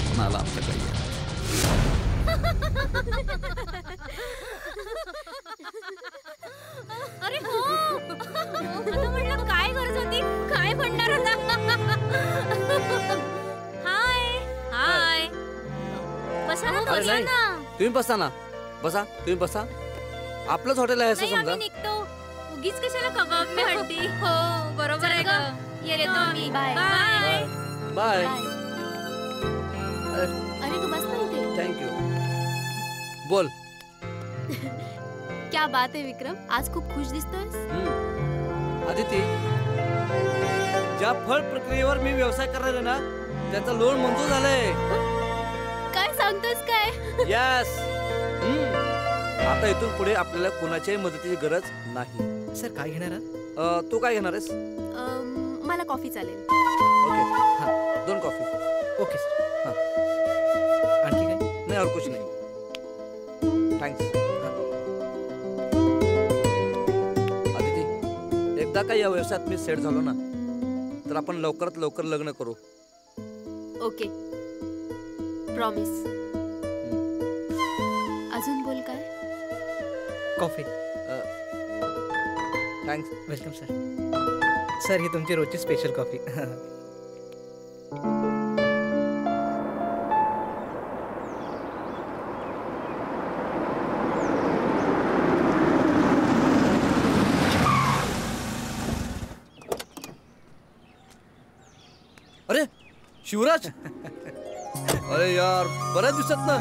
S12: पुन्हा आमचं काही
S8: अरे हो, म्हटलं काय गरज होती, काय म्हणणार होता. हाय हाय बसा ना
S7: अरे
S8: बसा
S7: नाही,
S8: ना.
S7: तुम्ही बसा ना. बसा, तुम्ही बसा. आपलंच हॉटेल आहे असं
S8: नाही
S7: समजा.
S8: आम्ही निघतो. उगीच कशाला कबाब मी हट्टी. हो बरोबर आहे ग. येतो आम्ही. Bye bye
S7: bye.
S2: अरे तू बस ना इथे.
S7: थँक्यू. बोल.
S2: क्या बात आहे विक्रम, आज खूप खुश दिसतोयस.
S7: आदिती, ज्या फळ प्रक्रियेवर मी व्यवसाय करणार आहे ना त्याचं लोन मंजूर झालंय.
S2: काय सांगतोस काय?
S7: यस. आता इथून पुढे आपल्याला कोणाच्याही मदतीची गरज नाही.
S13: सर काय घेणार?
S7: तू काय घेणार आहेस?
S2: मला कॉफी चालेल.
S7: ओके, हाँ 2 कॉफी.
S13: Okay sir.
S7: हाँ.
S13: आणखी काय?
S7: नाही और कुछ नाही. थँक्स. आदिती, एकदा का या व्यवसायात मी सेट झालो ना तर आपण लवकरात लवकर लग्न करू.
S2: Okay promise. अजून बोल काय?
S13: Coffee.
S7: Thanks.
S13: Welcome sir. Sir ही तुमची रोजची स्पेशल कॉफी.
S7: अरे शिवराज. अरे यार बऱ्याच दिवसात ना.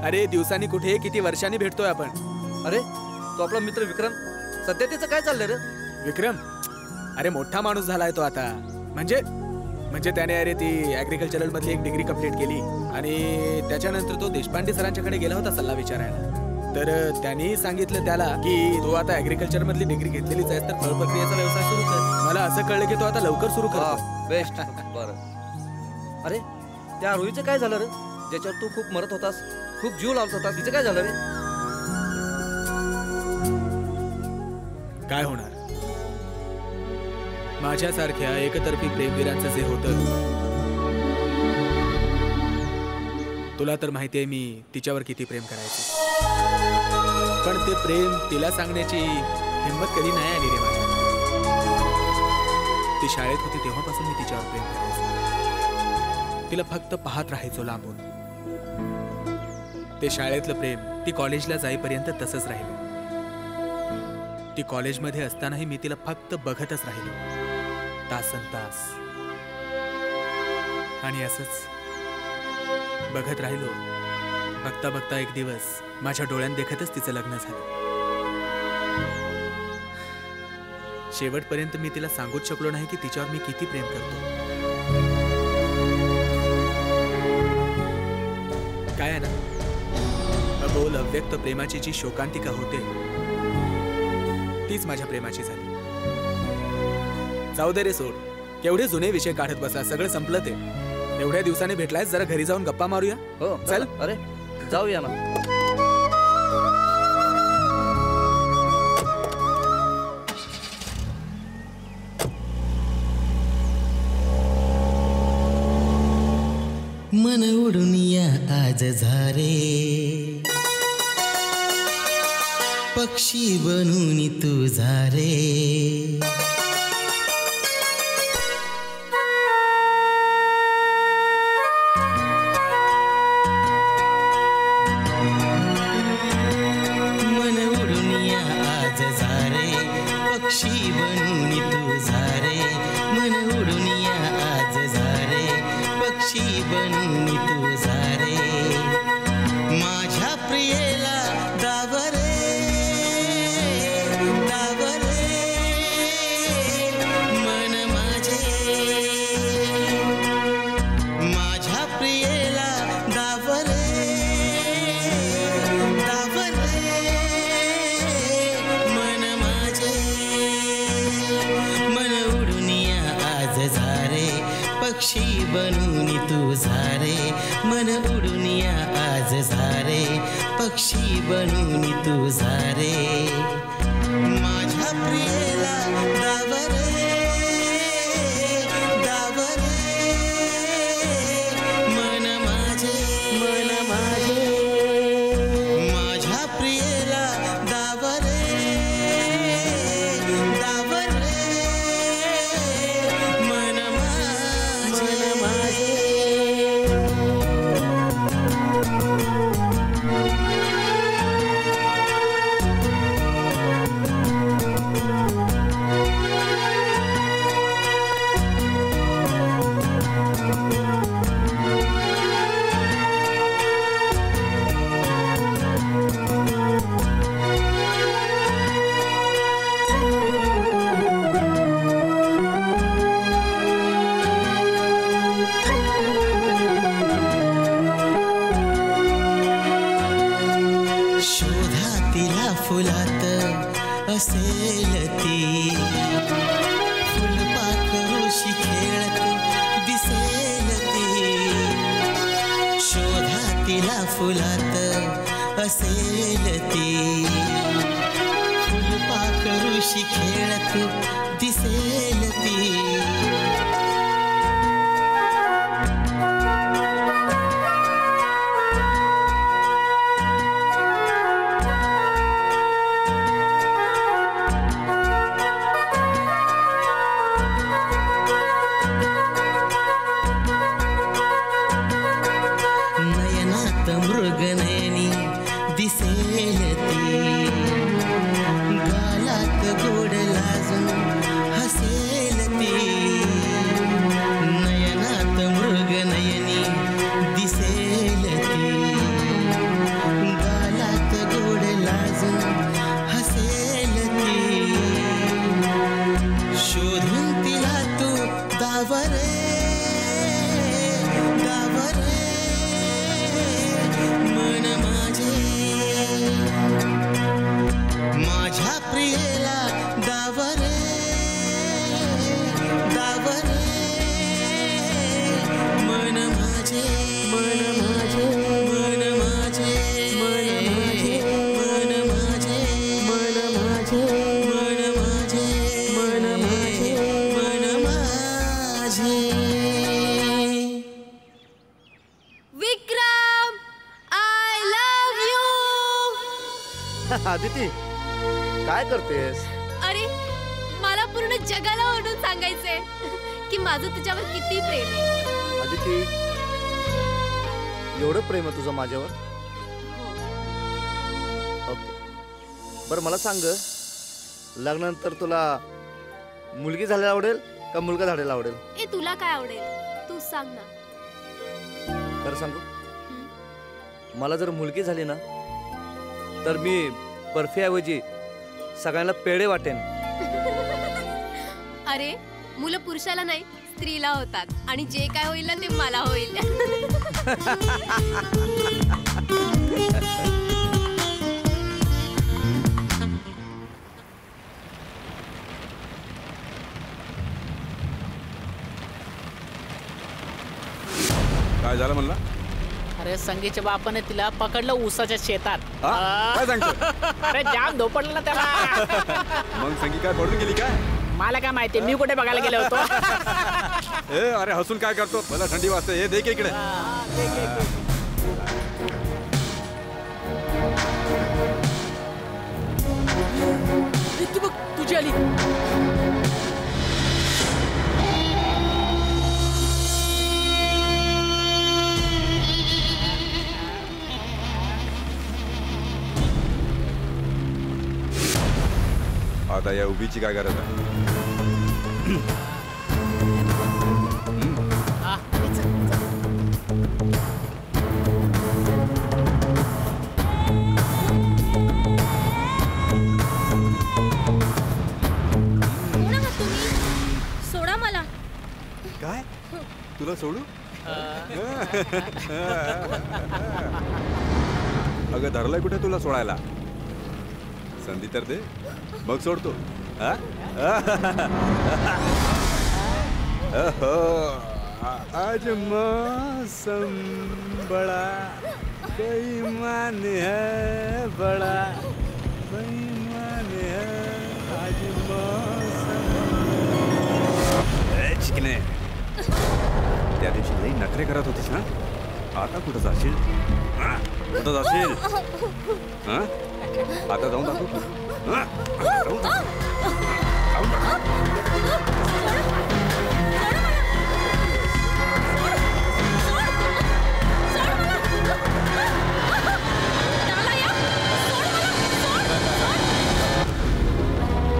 S4: अरे दिवसांनी कुठे किती वर्षांनी भेटतोय आपण.
S7: अरे तो आपला मित्र विक्रम, सध्या त्याचं काय चाललंय रे?
S4: विक्रम अरे मोठा माणूस झालाय तो आता. म्हणजे त्याने अरे ती ऍग्रिकल्चरल मधली एक डिग्री कंप्लीट केली आणि त्याच्यानंतर तो देशपांडे सरांच्याकडे गेला होता सल्ला विचारायला. तर त्यांनी सांगितलं त्याला की तू आता ऍग्रिकल्चर मधली डिग्री घेतलेलीच आहे तर फळ प्रक्रियेचा व्यवसाय सुरू कर. मला असं कळलं की तो आता लवकर सुरू कर.
S7: बेस्ट. बरं. अरे त्या रोहीचं काय झालं रे, ज्याच्यावर तू खूप मरत होतास, खूप जीव लावत होतास, तिचं काय झालं रे?
S4: काय होणार, माझ्यासारख्या एकतर्फी प्रेमवीरांचं जे होतं, तुला तर माहितीये मी तिच्यावर किती प्रेम करायचे, पण ते प्रेम तिला सांगण्याची हिंमत कधी नाही आली रे माझ्या. ती शाळेत होती तेव्हापासून मी तिच्यावर प्रेम करायचो. तिला फक्त पाहत राहायचो लांबून. ते शाळेतलं प्रेम ती कॉलेजला जाईपर्यंत तसंच राहिलं. ती कॉलेजमध्ये असतानाही मी तिला फक्त बघतच राहिलो, तासनतास. आणि असंच बघत राहिलो. बघता बघता एक दिवस माझ्या डोळ्यात देखतच तिचं लग्न झालं. शेवटपर्यंत मी तिला सांगूच शकलो नाही की तिच्यावर मी किती प्रेम करतो. काय आहे ना, अबोल अव्यक्त प्रेमाची जी शोकांतिका होते तीच माझ्या प्रेमाची झाली. जाऊ दे रे, सोड. केवढे जुने विषय काढत बसा, सगळं संपलं ते. एवढ्या दिवसाने भेटलायस, जरा घरी जाऊन गप्पा मारूया.
S7: हो
S4: चल.
S7: अरे जाऊया ना.
S14: मन उडून या आज झारे, पक्षी बनून तू झारे. मन उडून या आज झारे, पक्षी बनून तू झारे. मन उडून या आज झारे, पक्षी बनून तू झारे. माझ्या प्रियेला दावरे, दावरे मन माझे. माझ्या प्रियेला दावरे, दावरे मन माझे. मन उडून या आज झारे, पक्षी बनून तू झारे. मन उडून या आज झारे, पक्षी बनून तू झारे. माझ्या प्रियेला दावरे, दावरे मन माझे, मन माझे. माझ्या प्रियेला दावरे, दावरे करुषी खेळत दिसेल ती, शोधा तिला फुलात असेल ती, फुलपाखरूशी खेळत दिसेल ती. मृगनयनी दिसेल ती, गालात गोड लाजून हसेल ती, नयनात मृगनयनी दिसेल ती, गालात गोड लाजून हसेल ती, शोधून तिला तू दावरे माझ्या प्रियेला दावरे दावरे, मन माझे मन माझे मन माझे मन माझे मन माझे मन माझे मन माझे मन माझे.
S2: विक्रम, आय लव्ह यू.
S7: आदिती काय करतेस?
S2: अरे मला पूर्ण जगाला ओरडून सांगायचंय की माझं तुझ्यावर किती प्रेम आहे.
S7: आदिती, एवढं प्रेम आहे तुझं माझ्यावर? ओके, बरं मला सांग, लग्नानंतर तुला मुलगी झालेला आवडेल का मुलगा झालेला आवडेल?
S2: ए तुला काय आवडेल तू सांग ना.
S7: खरं सांगू, मला जर मुलगी झाली ना तर मी बर्फीऐवजी सगळ्यांना पेढे वाटेन.
S2: अरे मुलं पुरुषाला नाही स्त्रीला होतात आणि जे काय होईल ना ते मला होईल.
S9: काय झालं म्हणला?
S3: अरे संगीच्या बापाने तिला पकडलं ऊसाच्या शेतात.
S9: काय सांगतो?
S3: अरे जाम धोपडलं ना त्याला.
S9: मग संगी काय पडून गेली काय?
S3: मला काय माहिती, मी कुठे बघायला गेलो होतो.
S9: अरे हसून काय करतो? मला थंडी वाजते. हे देख इकडे.
S3: बघ तुझी आली.
S9: आता या उभीची काय गरज आहे?
S8: सोडा मला.
S9: काय तुला सोडू? अगं धरलंय कुठे तुला सोडायला? संधी तर दे, मग सोडतो. आज मौसम बड़ा बेईमान है, बड़ा बेईमान है आज मौसम. चिकने, त्या दिवशी लई नखरे करत होतीस ना, आता कुठं जाशील? कुठं जाशील? आता जाऊन दाखव.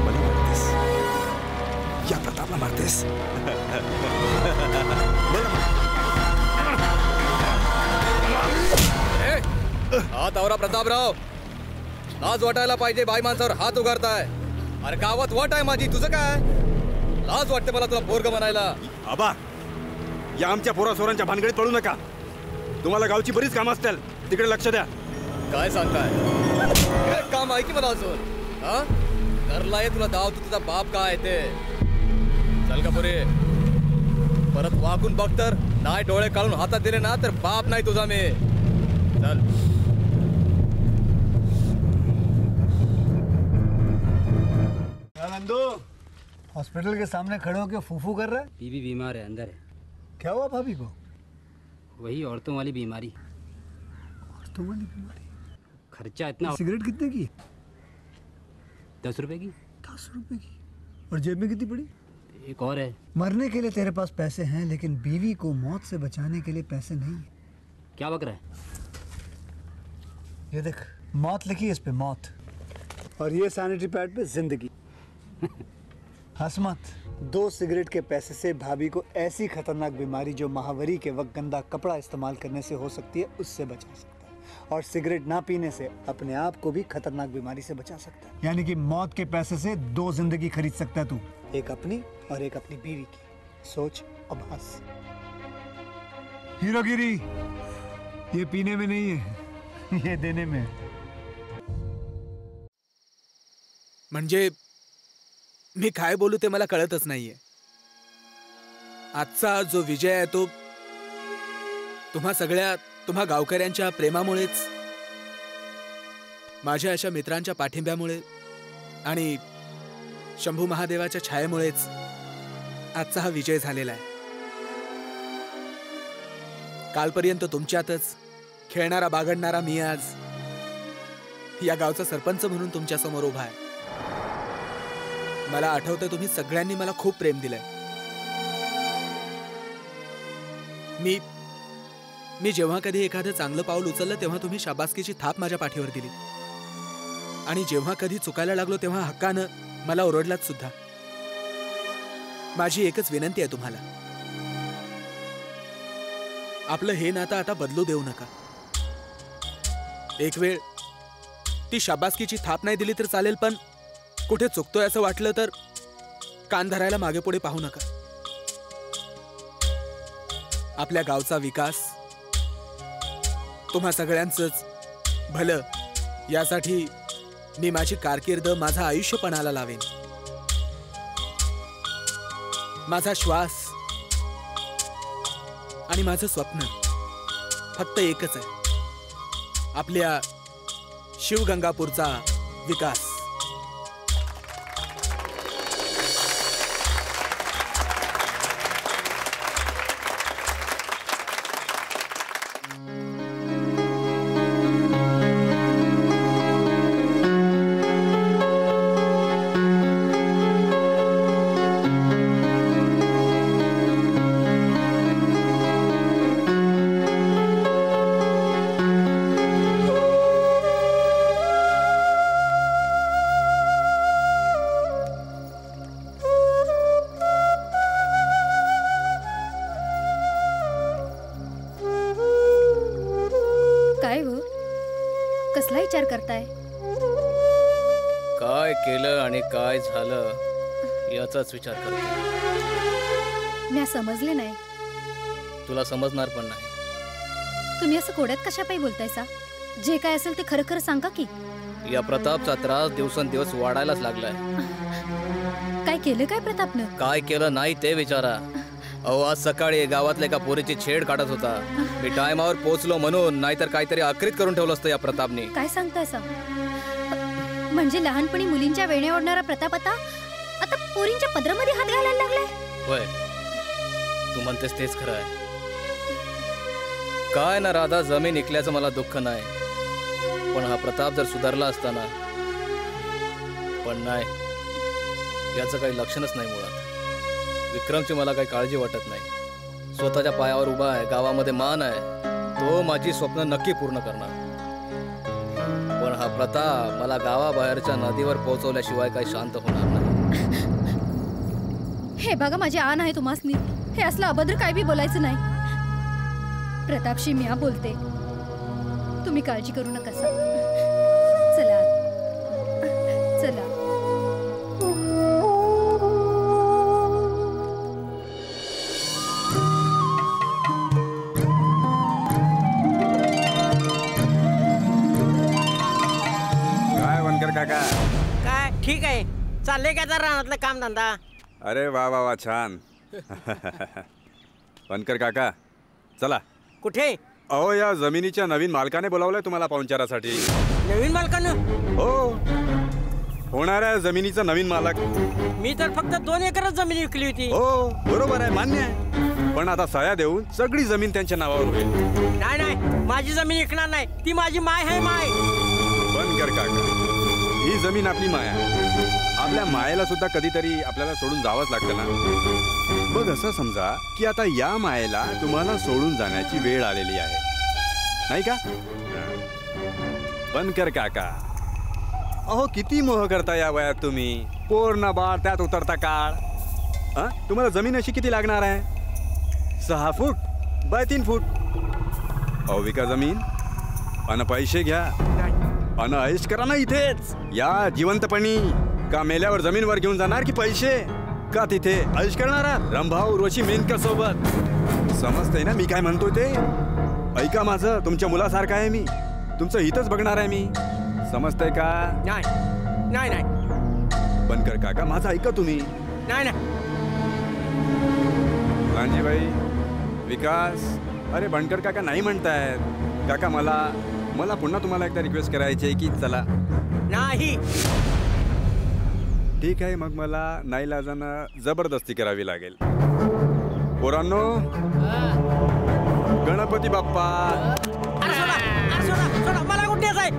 S9: मला मारतेस, या प्रतापला मारतेस.
S5: हात आवरा प्रतापराव, लाज वाटायला पाहिजे. बाई माणसावर हात उगारताय. अरे गावात वाट आहे माझी, तुझं काय? लाज वाटते मला तुला पोरग म्हणायला.
S9: आबा, या आमच्या पोरासोरांच्या भानगडीत पडू नका. तुम्हाला गावची बरीच कामं असतील, तिकडे लक्ष द्या.
S5: काय सांगताय? काम आहे की मला अजून? हा, करलाय तुला दाव, तू तुझा बाप काय ते? चल का पुरे. मागून बघ तर नाही डोळे काढून हातात दिले ना तर बाप नाही तुझा मी. चल.
S15: नंदू हॉस्पिटल के सामने खड़े होकर फूफू कर रहा है.
S16: बीबी बीमार है, अंदर है.
S15: क्या हुआ भाभी को?
S16: वही औरतों वाली बीमारी.
S15: औरतों वाली बीमारी?
S16: खर्चा इतना.
S15: सिगरेट कितने की?
S16: 10 रुपए की.
S15: 10 रुपए की. और जेब में कितनी पड़ी?
S16: एक और है.
S15: मरने के लिए तेरे पास पैसे हैं लेकिन बीवी को मौत से बचाने के लिए पैसे नहीं है.
S16: क्या बक रहा है?
S15: ये देख, मौत लिखी है इस पे, मौत. और ये सैनिटरी पैड पे जिंदगी. हंस मत. 2 सिगरेट के पैसे से भाभी को ऐसी खतरनाक बीमारी जो महावरी के वक्त गंदा कपड़ा इस्तेमाल करने से हो सकती है उससे बचा सकता है. और सिगरेट ना पीने से अपने आप को भी खतरनाक बीमारी से बचा सकता है. यानी कि मौत के पैसे से 2 जिंदगी खरीद सकता है तू. एक अपनी और एक अपनी बीवी की. सोच अब हंस. हीरोगिरी ये पीने में नहीं है, ये देने में है.
S4: म्हणजे मी काय बोलू ते मला कळतच नाहीये. आजचा जो विजय आहे तो तुम्हा गावकऱ्यांच्या प्रेमामुळेच, माझ्या अशा मित्रांच्या पाठिंब्यामुळे आणि शंभू महादेवाच्या छायेमुळेच आजचा हा विजय झालेला आहे. कालपर्यंत तुमच्यातच खेळणारा बागडणारा मी आज या गावचा सरपंच म्हणून तुमच्या समोर उभा आहे. मला आठवतंय तुम्ही सगळ्यांनी मला खूप प्रेम दिलंय. मी जेव्हा कधी एखादं चांगलं पाऊल उचललं तेव्हा तुम्ही शाबासकीची थाप माझ्या पाठीवर दिली. आणि जेव्हा कधी चुकायला लागलो तेव्हा हक्कानं मला ओरडलात सुद्धा. माझी एकच विनंती आहे तुम्हाला, आपलं हे नातं आता बदलू देऊ नका. एक वेळ ती शाबासकीची थाप नाही दिली तर चालेल, पण कुठे चुकतोय असं वाटलं तर कान धरायला मागे पुढे पाहू नका. आपल्या गावचा विकास, तुम्हा सगळ्यांचंच भलं यासाठी मी माझी कारकीर्द, माझा आयुष्य पणाला लावेन. माझा श्वास आणि माझं स्वप्न फक्त एकच आहे, आपल्या शिवगंगापूरचा विकास.
S6: कसला विचार करताय?
S5: काय केलं आणि काय झालं याचाच विचार करतो.
S6: मी समजले नाही.
S5: तुला समजणार पण नाही.
S6: तुम्ही असं कोड्यात कशापायी बोलतायसा? जे काय असेल ते खरं खरं सांगा की.
S5: या प्रतापचा त्रास दिवसेंदिवस वाढायलाच लागलाय.
S6: काय केलं काय प्रतापनं?
S5: काय केलं नाही ते विचारा. अहो आज सकाळी गावातल्या एका पोरीची छेड काढत होता. मी टायमावर पोहोचलो म्हणून, नाहीतर काहीतरी आखरीत करून ठेवलं असतं या प्रतापने.
S6: काय सांगतायसा? म्हणजे लहानपणी मुलींच्या वेण्या ओढणारा प्रताप आता पोरींच्या पदरामध्ये हात घालायला लागलाय?
S5: होय, तू म्हणतेस तेच खरं आहे. काय ना राधा, जमीन इकल्याचं मला दुःख नाही, पण हा प्रताप जर सुधारला असताना. पण नाही, याचं काही लक्षणच नाही मुळात. विक्रमची मला काही काळजी वाटत नाही. स्वतःच्या पायावर उभा आहे, गावामध्ये मान आहे, तो माझी स्वप्न नक्की पूर्ण करणार. पण हा प्रताप मला गावाबाहेरच्या नदीवर पोहोचवल्याशिवाय काही शांत होणार नाही.
S6: हे बघा, माझी आण आहे तुम्हासनी. हे असलं अभद्र काय बी बोलायचं नाही. प्रतापशी मी बोलते, तुम्ही काळजी करू नका. चला चला.
S9: काका
S17: काय ठीक आहे, चाललंय का रानातलं काम धंदा?
S9: अरे वा वा वा, छान. बनकर काका चला.
S17: कुठे?
S9: अहो या जमिनीच्या नवीन मालकाने बोलावलंय तुम्हाला पाहुणचारासाठी.
S17: नवीन मालकानं?
S9: हो, होणाऱ्या जमिनीचा नवीन मालक.
S17: मी तर फक्त 2 एकरच जमीन विकली होती.
S9: हो बरोबर आहे, मान्य आहे, पण आता सह्या देऊन सगळी जमीन त्यांच्या नावावर होईल.
S17: नाही नाही, माझी जमीन विकणार नाही. ती माझी माय आहे. माय.
S9: बनकर काका, ही जमीन आपली माया. आपल्या मायेला सुद्धा कधीतरी आपल्याला सोडून जावंच लागतं ना. मग असं समजा की आता या मायेला तुम्हाला सोडून जाण्याची वेळ आलेली आहे, नाही का? बनकर काका, अहो किती मोह करता या वयात तुम्ही. पोर बाळ त्यात उतरता काळ. तुम्हाला जमीन अशी किती लागणार आहे? 6 फूट बाय 3 फूट. अहो विका जमीन अन पैसे घ्या अन ऐश करा ना इथेच. या जिवंतपणी का मेल्यावर जमीनवर घेऊन जाणार की पैसे? का तिथे ऐश करणारा रंभा उर्वशी मेनका सोबत? समजतंय ना मी काय म्हणतोय ते? ऐका माझं, तुमच्या मुलासारखं आहे मी. तुमचं हितच बघणार आहे मी. समजतंय का?
S17: नाही नाही नाही.
S9: बनकर काका माझं ऐका तुम्ही.
S17: नाही नाही.
S9: भाई विकास, अरे बनकर काका नाही म्हणतायत. काका मला पुन्हा तुम्हाला एकदा रिक्वेस्ट करायची आहे की चला.
S17: नाही.
S9: ठीक आहे, मग मला नाईलाजानं जबरदस्ती करावी लागेल. पोरांनो, गणपती बाप्पा.
S17: मला कुठे जाय?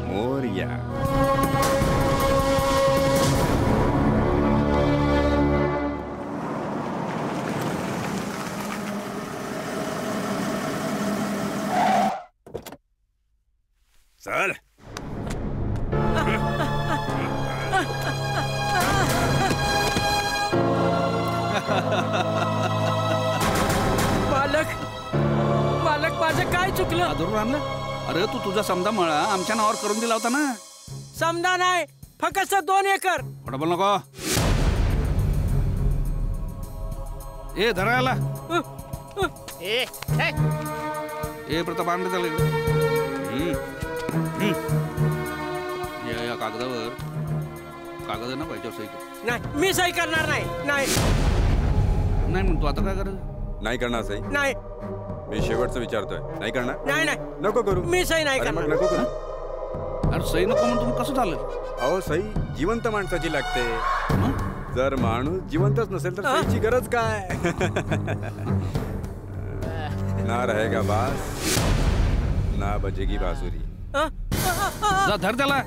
S9: मोरया. चल.
S17: मालक माझं काय चुकलं?
S12: आदरून आणलं? अरे तू तुझा समजा मळा आमच्या नावावर करून दिला होता ना.
S17: समजा नाही, फक्त 2 एकर.
S12: खोटं बोल नको. ए धरायला ए प्रताप आणलं चालेल. या कागदावर कागद ना पाहिजे सही कर.
S17: नाही, मी सही करणार नाही. नाही
S9: नाही म्हणतो आता काय करायचं? नाही करणार सही?
S17: नाही.
S9: मी शेवटचं विचारतोय, नाही करणार?
S17: नाही नाही,
S9: नको करू.
S17: मी सही नाही
S9: अरे मग
S17: करणार.
S9: नको करू.
S12: अरे सही नको म्हणून तुम्ही कसं झालं?
S9: अहो सही जिवंत माणसाची लागते. जर माणूस जिवंतच नसेल तर सहीची गरज काय? ना रहेगा बास ना बजेगी बासुरी.
S12: धर त्याला.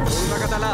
S9: सोडू नका त्याला.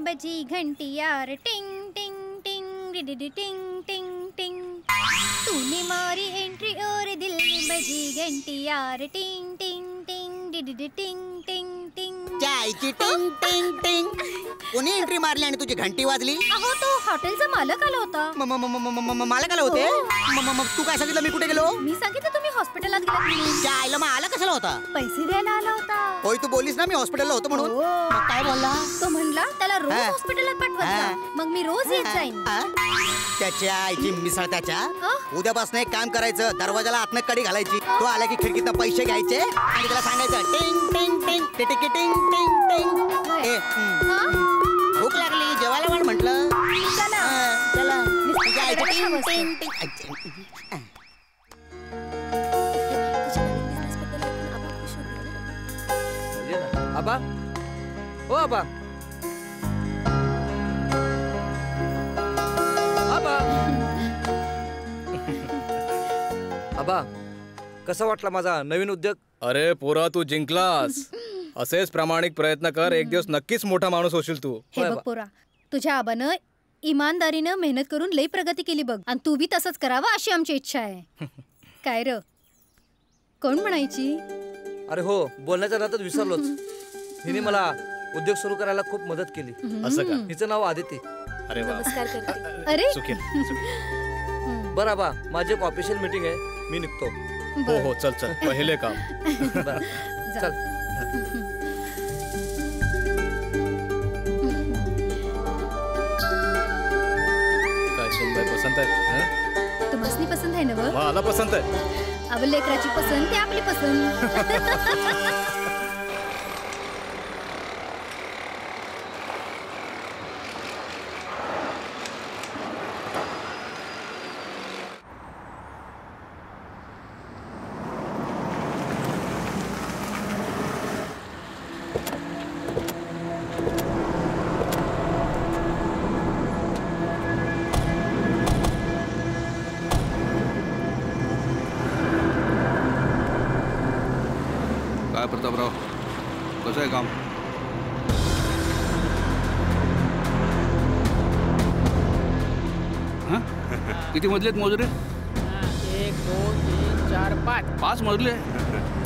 S6: बजी घंटी यार टिंग टिंग टिंग डिडिडी टिंग टिंग टिंग तूने मारी एंट्री और दिल में बजी घंटी यार टिंग टिंग टिंग डिडिडी टिंग टिंग टिंग
S10: जायची टिंग टिंग टिंग. कोणी एंट्री मारली आणि तुझी घंटी वाजली?
S6: अहो तो हॉटेलचा मालक आला होता.
S10: मालक आला होते? तू काय सांगितलं मी कुठे गेलो?
S6: मी सांगितलं तुम्ही हॉस्पिटलात गेलात म्हणून.
S10: त्या आईला मग आला कशाला होता?
S6: पैसे द्यायला आला होता.
S10: होय तू बोलीस ना मी हॉस्पिटलला होतो म्हणून. मग काय बोलला?
S6: तो म्हणला त्याला रोज हॉस्पिटलात पाठवत जा. मग मी रोज येत जाईन.
S10: त्याच्या आईची मिसळ त्याच्या. उद्यापासून एक काम करायचं, दरवाजाला आतनं कडी घालायची. तो आला की खिडकीतनं पैसे घ्यायचे आणि त्याला सांगायचं टिंग टिंग टिंग टिटिकी टिंग टिंग टिंग. भूक लागली जेवायला वाढ म्हटलं. चला तुझ्या आईची टिंग टिंग टिंग.
S7: आबा ओ आबा आबा आबा कसा वाटला माझा नवीन उद्योग?
S5: अरे पोरा तू जिंकलास. असेच प्रामाणिक प्रयत्न कर, एक दिवस नक्कीच मोठा माणूस होशील तू.
S6: हे बघ पोरा, तुझ्या आबानं इमानदारीनं मेहनत करून लई प्रगती केली बघ, आणि तू बी तसंच करावं अशी आमची इच्छा आहे. काय र कोण म्हणायची?
S7: अरे हो, बोलण्याच्या नादात विसरलोच. हिने मला उद्योग सुरू करायला खूप मदत केली.
S5: असं का?
S7: हिचं नाव आदिती.
S5: अरे वा.
S2: नमस्कार करते.
S6: अरे
S7: बरं आबा, माझी एक ऑफिशियल मीटिंग आहे, मी निघतो.
S5: हो हो, चल चल, पहिले काम.
S7: चल.
S5: काय सुनबाई पसंत आहे?
S6: तुम्हाला पसंत आहे ना?
S5: मला पसंत आहे.
S6: अब लेकराची पसंत ते आपली पसंत.
S12: काय प्रतापराव, कसं आहे काम? किती मजले आहेत मोजरे?
S3: 1 2 3 4 5.
S12: 5 मजले,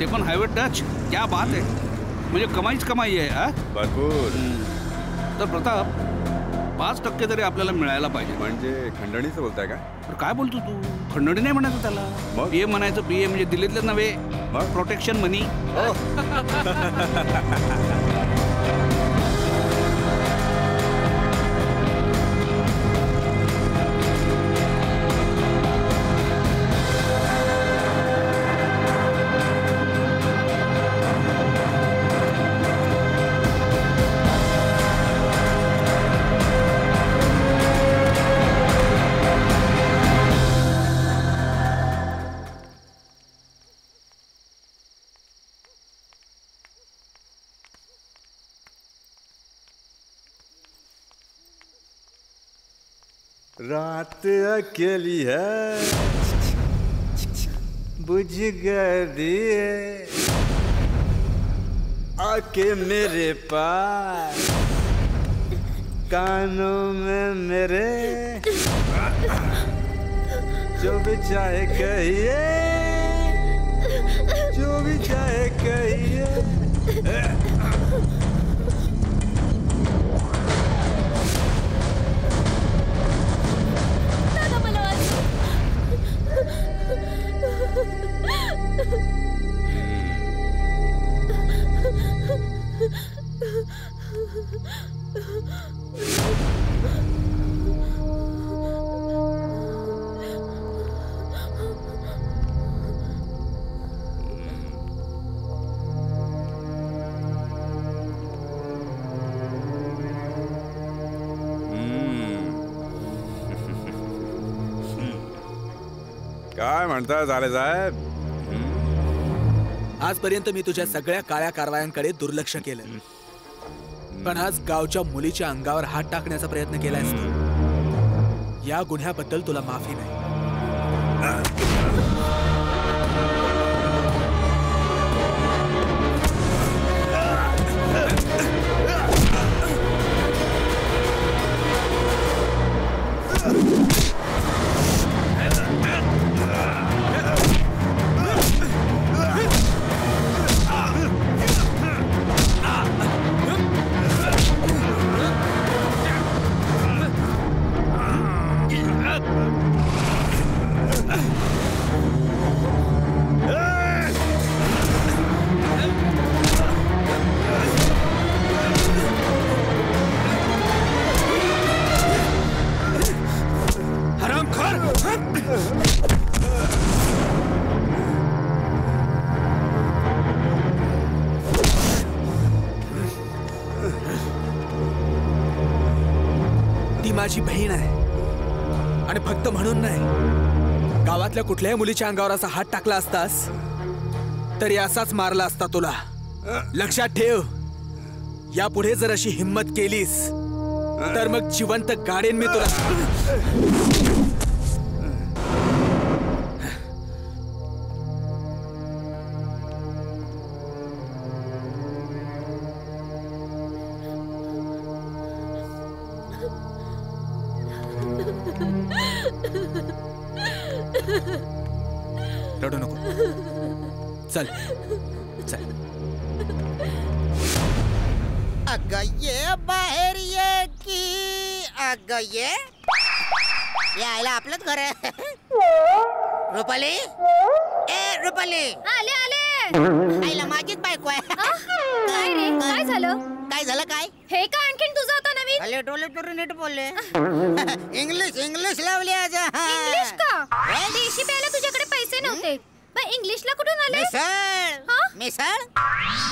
S12: ते पण हायवे टच. क्या बात आहे, म्हणजे कमाईच कमाई आहे.
S9: भरपूर.
S12: तर प्रताप, 5% तरी आपल्याला मिळायला पाहिजे.
S9: म्हणजे खंडणीचं बोलताय का?
S12: तर काय बोलतो तू? खंडणी नाही म्हणायचं त्याला. पीए म्हणायचं. पीए म्हणजे दिल्लीतले नव्हे, प्रोटेक्शन मनी.
S9: रात अकेली है, बुझ गए दिए, आके मेरे पास, कानों में मेरे, जो भी चाहे कहिए, जो भी चाहे कहिए. काय म्हणता झाले साहेब?
S4: आजपर्यंत मी तुझ्या सगळ्या काळ्या कारवायांकडे दुर्लक्ष केलं, पण आज गावच्या मुलीच्या अंगावर हात टाकण्याचा प्रयत्न केलायस तू. या गुन्ह्याबद्दल तुला माफी नाही. ती माझी बहीण आहे आणि फक्त म्हणून नाही, गावातल्या कुठल्याही मुलीच्या अंगावर असा हात टाकला असतास तरी असाच मारला असता तुला. लक्षात ठेव, यापुढे जर अशी हिम्मत केलीस तर मग जिवंत गाडेन मी तुला. रडू नको. चल चल.
S10: अगं ये बाहेर ये की अगं ये. यायला आपलंच घर आहे. रुपाली, ए रुपाली.
S6: आले आले.
S10: आईला माझीच बायको आहे.
S6: काय रे, काय झालं?
S10: काय झालं काय?
S6: हे का आणखीन तुझं आता नवीन?
S10: अले टोले टोले नीट बोलले. इंग्लिश लावली आज.
S6: इंग्लिश का? देशी प्यायला तुझ्याकडे पैसे नव्हते, पण इंग्लिशला कुठून आले?
S10: मिसळ मिसळ.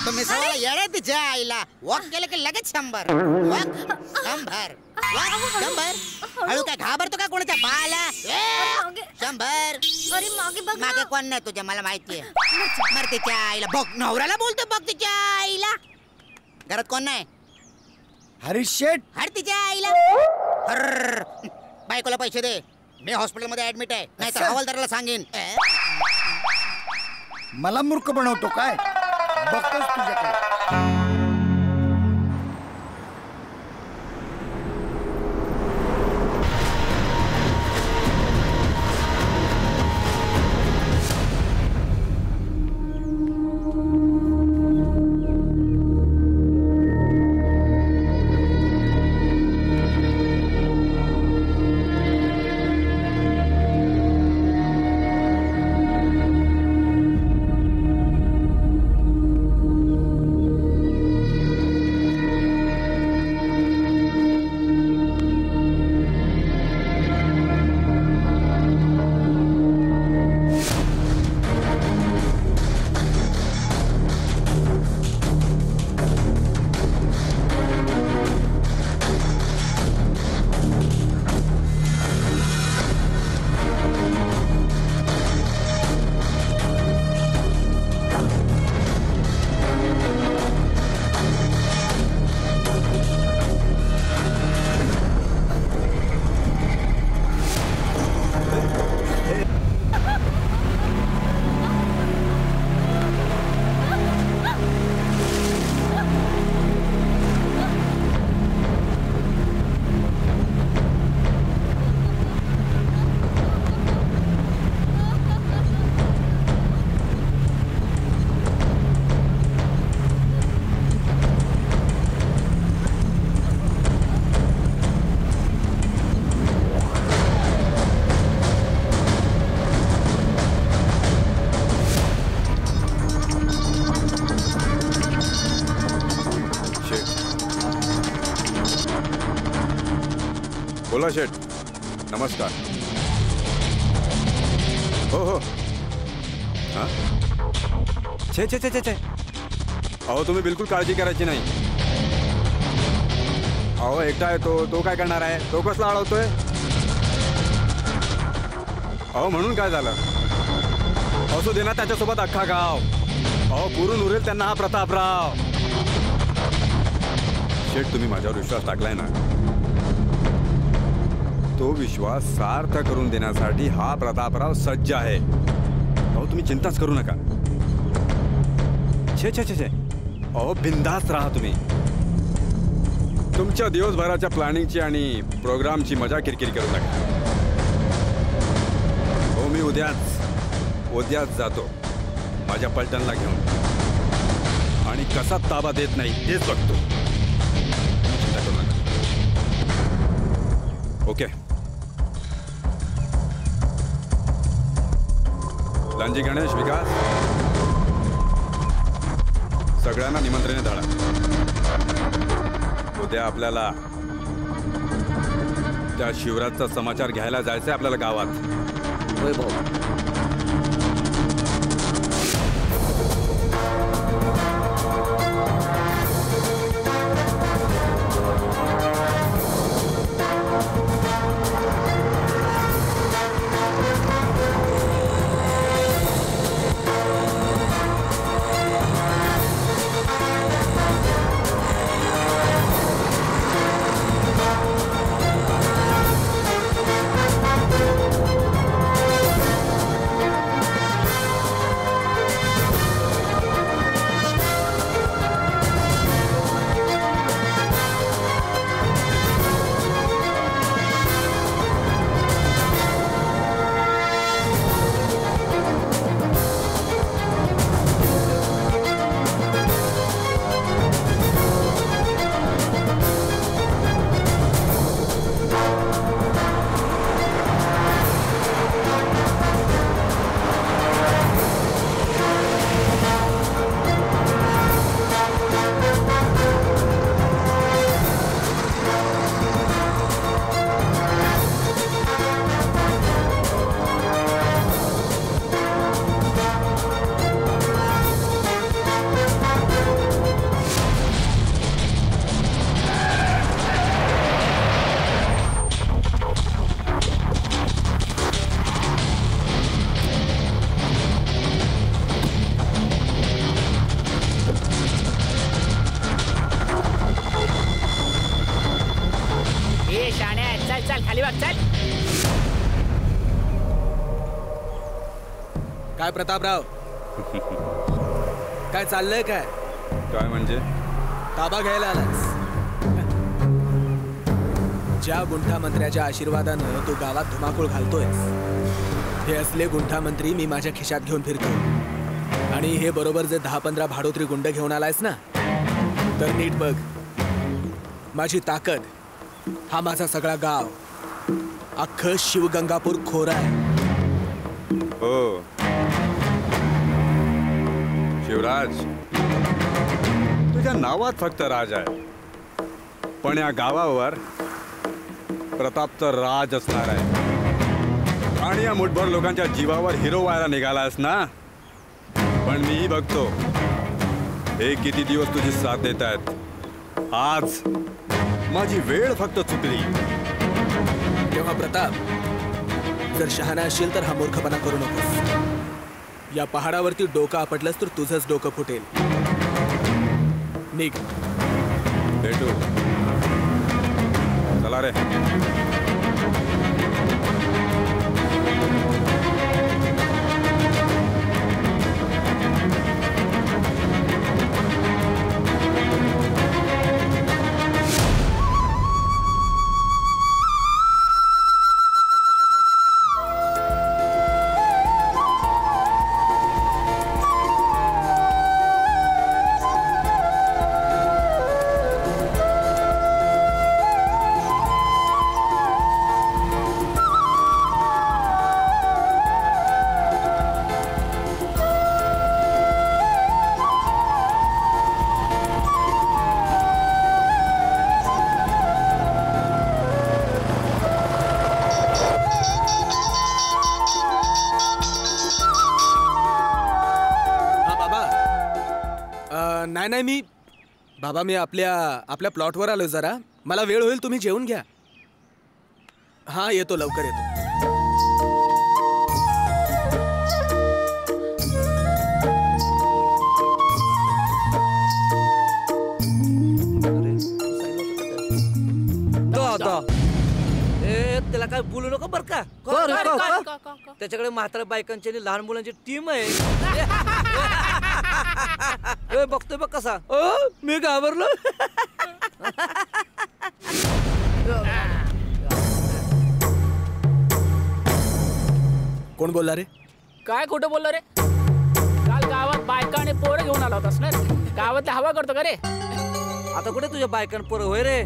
S10: तो मिसळवाला येडे तिच्या आईला. वॉक केलं की लगेच 100. वॉक 100. वॉक 100. हळू काय घाबरतो का कोणाच्या बाला? 100.
S6: अरे मागे बघ.
S10: मागे कोण नाही तुझ्या, मला माहितीये. मर तिच्या आईला. बघ नवऱ्याला बोलतो, बघ तिच्या आईला. घरात कोण नाही?
S11: हरीश शेठ.
S10: हर तिच्या आईला. बायकोला पैसे दे, मी हॉस्पिटलमध्ये ऍडमिट आहे, नाही तर हवालदाराला सांगेन.
S11: मला मूर्ख बनवतो काय? बघतोस तुझ्याकडे.
S9: बोला शेठ. नमस्कार. हो हाँ छे छे छे छे छे. अहो तुम्ही बिलकुल काळजी करायची नाही. अहो एकटा आहे तो काय करणार आहे? तो कसला अडवतोय? अहो म्हणून काय झालं? असू दे ना त्याच्यासोबत अख्खा गाव. अहो पुरून उरेल त्यांना हा प्रतापराव. शेठ तुम्ही माझ्यावर विश्वास टाकलाय ना, तो विश्वास सार्थ करून देण्यासाठी हा प्रतापराव सज्ज आहे. अहो तुम्ही चिंताच करू नका. छे छे छे छे. अहो बिंदास राहा तुम्ही. तुमच्या दिवसभराच्या प्लॅनिंगची आणि प्रोग्रामची मजा किरकिरी करू नका. हो मी उद्याच जातो माझ्या पलटणला घेऊन, आणि कसा ताबा देत नाही हेच बघतो. चिंता करू नका. ओके. लांजी गणेश विकास सगळ्यांना निमंत्रणे धाडा. उद्या आपल्याला त्या शिवराजचा समाचार घ्यायला जायचंय आपल्याला गावात.
S7: होय भाऊ.
S3: ए शाण्या चल चल खाली बघ चल.
S4: काय प्रतापराव काय चाललंय काय?
S9: काय म्हणजे?
S4: ताबा घ्यायला आलास? ज्या गुंठा मंत्र्याच्या आशीर्वादानं तू गावात धुमाकूळ घालतोयस हे असले गुंठा मंत्री मी माझ्या खिशात घेऊन फिरतो. आणि हे बरोबर जे 10-15 भाडोत्री गुंड घेऊन आलायस ना तर नीट बघ. माझी ताकद हा माझा सगळा गाव अख्खं शिवगंगापूर खोरा आहे.
S9: हो शिवराज, तुझ्या नावात फक्त राज आहे पण या गावावर प्रतापचं राज असणार आहे. आणि या मुठभर लोकांच्या जीवावर हिरो व्हायला निघालास ना. पण मीही बघतो हे किती दिवस तुझी साथ देत आहेत. आज माझी वेळ फक्त चुकली.
S4: तेव्हा प्रताप जर शहाणा असशील तर हा मूर्खपणा करू नकोस. या पहाडावरती डोकं आपटलंस तर तुझंच डोकं फुटेल. निघ.
S9: भेटू. चला रे.
S4: नाही बाबा मी आपल्या प्लॉटवर आलोय. जरा मला वेळ होईल. तुम्ही जेवून घ्या. हा येतो लवकर येतो.
S7: त्याला काय बोलू नको बर का. त्याच्याकडे म्हाताऱ्या बायकांची आणि लहान मुलांची टीम आहे. बघतोय बघ कसा. मी घाबरलो.
S4: कोण बोलला रे?
S3: काय खोटं बोलला रे? काल गावात बायका आणि पोरं घेऊन आला होतास ना. गावातला हवा करतो का रे?
S7: आता कुठे तुझ्या बायकां पोरं होय रे?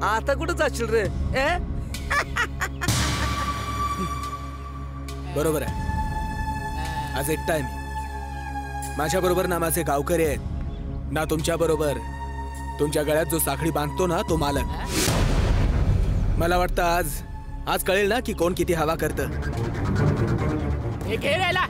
S7: आता कुठे जाशील रे?
S4: बरोबर आहे. आज एकटा आहे मी. माझ्या बरोबर ना माझे गावकरी आहेत ना तुमच्या बरोबर तुमच्या गळ्यात जो साखळी बांधतो ना तो मालक. मला वाटतं आज कळेल ना की कोण किती हवा करतं.
S3: हे घे राहिला.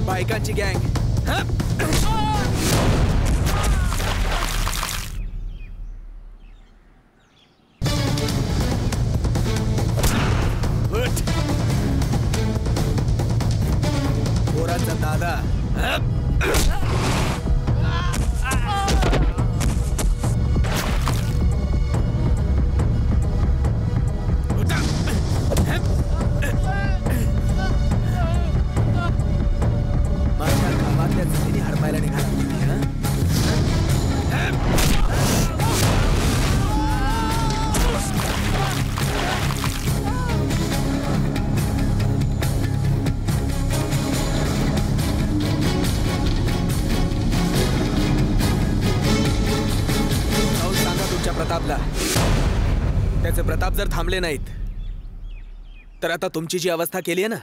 S4: बायकांची गँग. पोरांचा दादा. माझ्या गावातल्या जमिनी हडपायला निघाला. प्रतापला त्याचे प्रताप जर थांबले नाहीत तर आता तुमची जी अवस्था केली आहे ना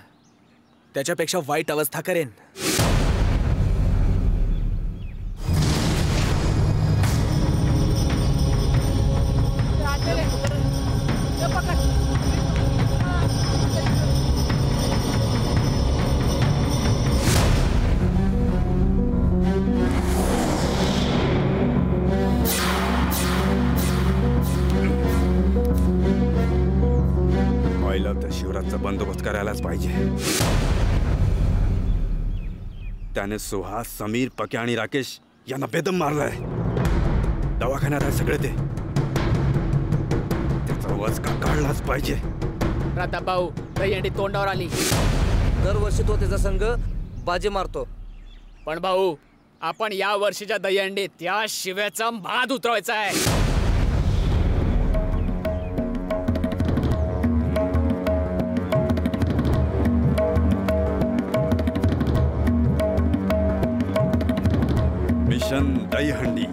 S4: त्याच्यापेक्षा वाईट अवस्था करेन.
S9: शिवराजचा बंदोबस्त करायलाच पाहिजे. त्याने सुहास, समीर, पक्या आणि राकेश यांना बेदम मारलाय. दवाखान्यात आहे सगळे ते. त्याचा वचका काढलाच पाहिजे.
S3: प्रताप भाऊ, दहीहंडी तोंडावर आली.
S7: दरवर्षी तो त्याचा संघ बाजी मारतो.
S3: पण भाऊ, आपण या वर्षीच्या दहीहंडीत त्या शिव्याचा भात उतरवायचा आहे.
S9: मिशन दहीहंडी.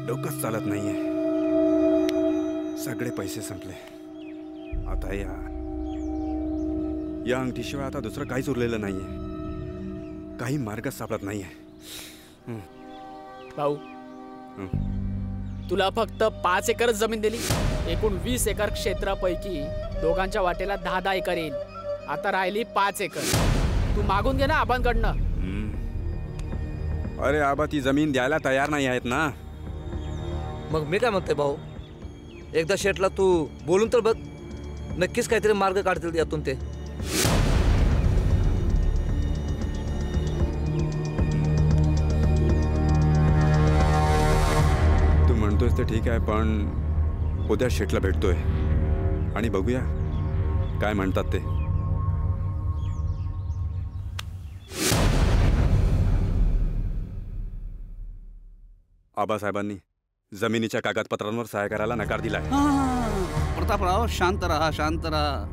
S9: डोकंच चालत नाहीये. सगळे पैसे संपले. आता या अंगठीशिवाय आता दुसरं काहीच उरलेलं नाहीये. काही मार्गच सापडत नाहीये.
S3: भाऊ, तुला फक्त 5 एकरच जमीन दिली. एकूण 20 एकर क्षेत्रापैकी दोघांच्या वाटेला 10-10 एकर येईल. आता राहिली 5 एकर. तू मागून घे ना आबांकडनं.
S9: अरे आबा ती जमीन द्यायला तयार नाही आहेत ना.
S7: मग मी काय म्हणते भाऊ, एकदा शेटला तू बोलून तर बघ. नक्कीच काहीतरी मार्ग काढतील यातून ते.
S9: तू म्हणतोयस ते ठीक आहे, पण उद्या शेटला भेटतोय आणि बघूया काय म्हणतात ते. आबासाहेबांनी जमिनीच्या कागदपत्रांवर सह्या करायला नकार दिलाय.
S12: प्रतापराव, शांत राहा, शांत राहा.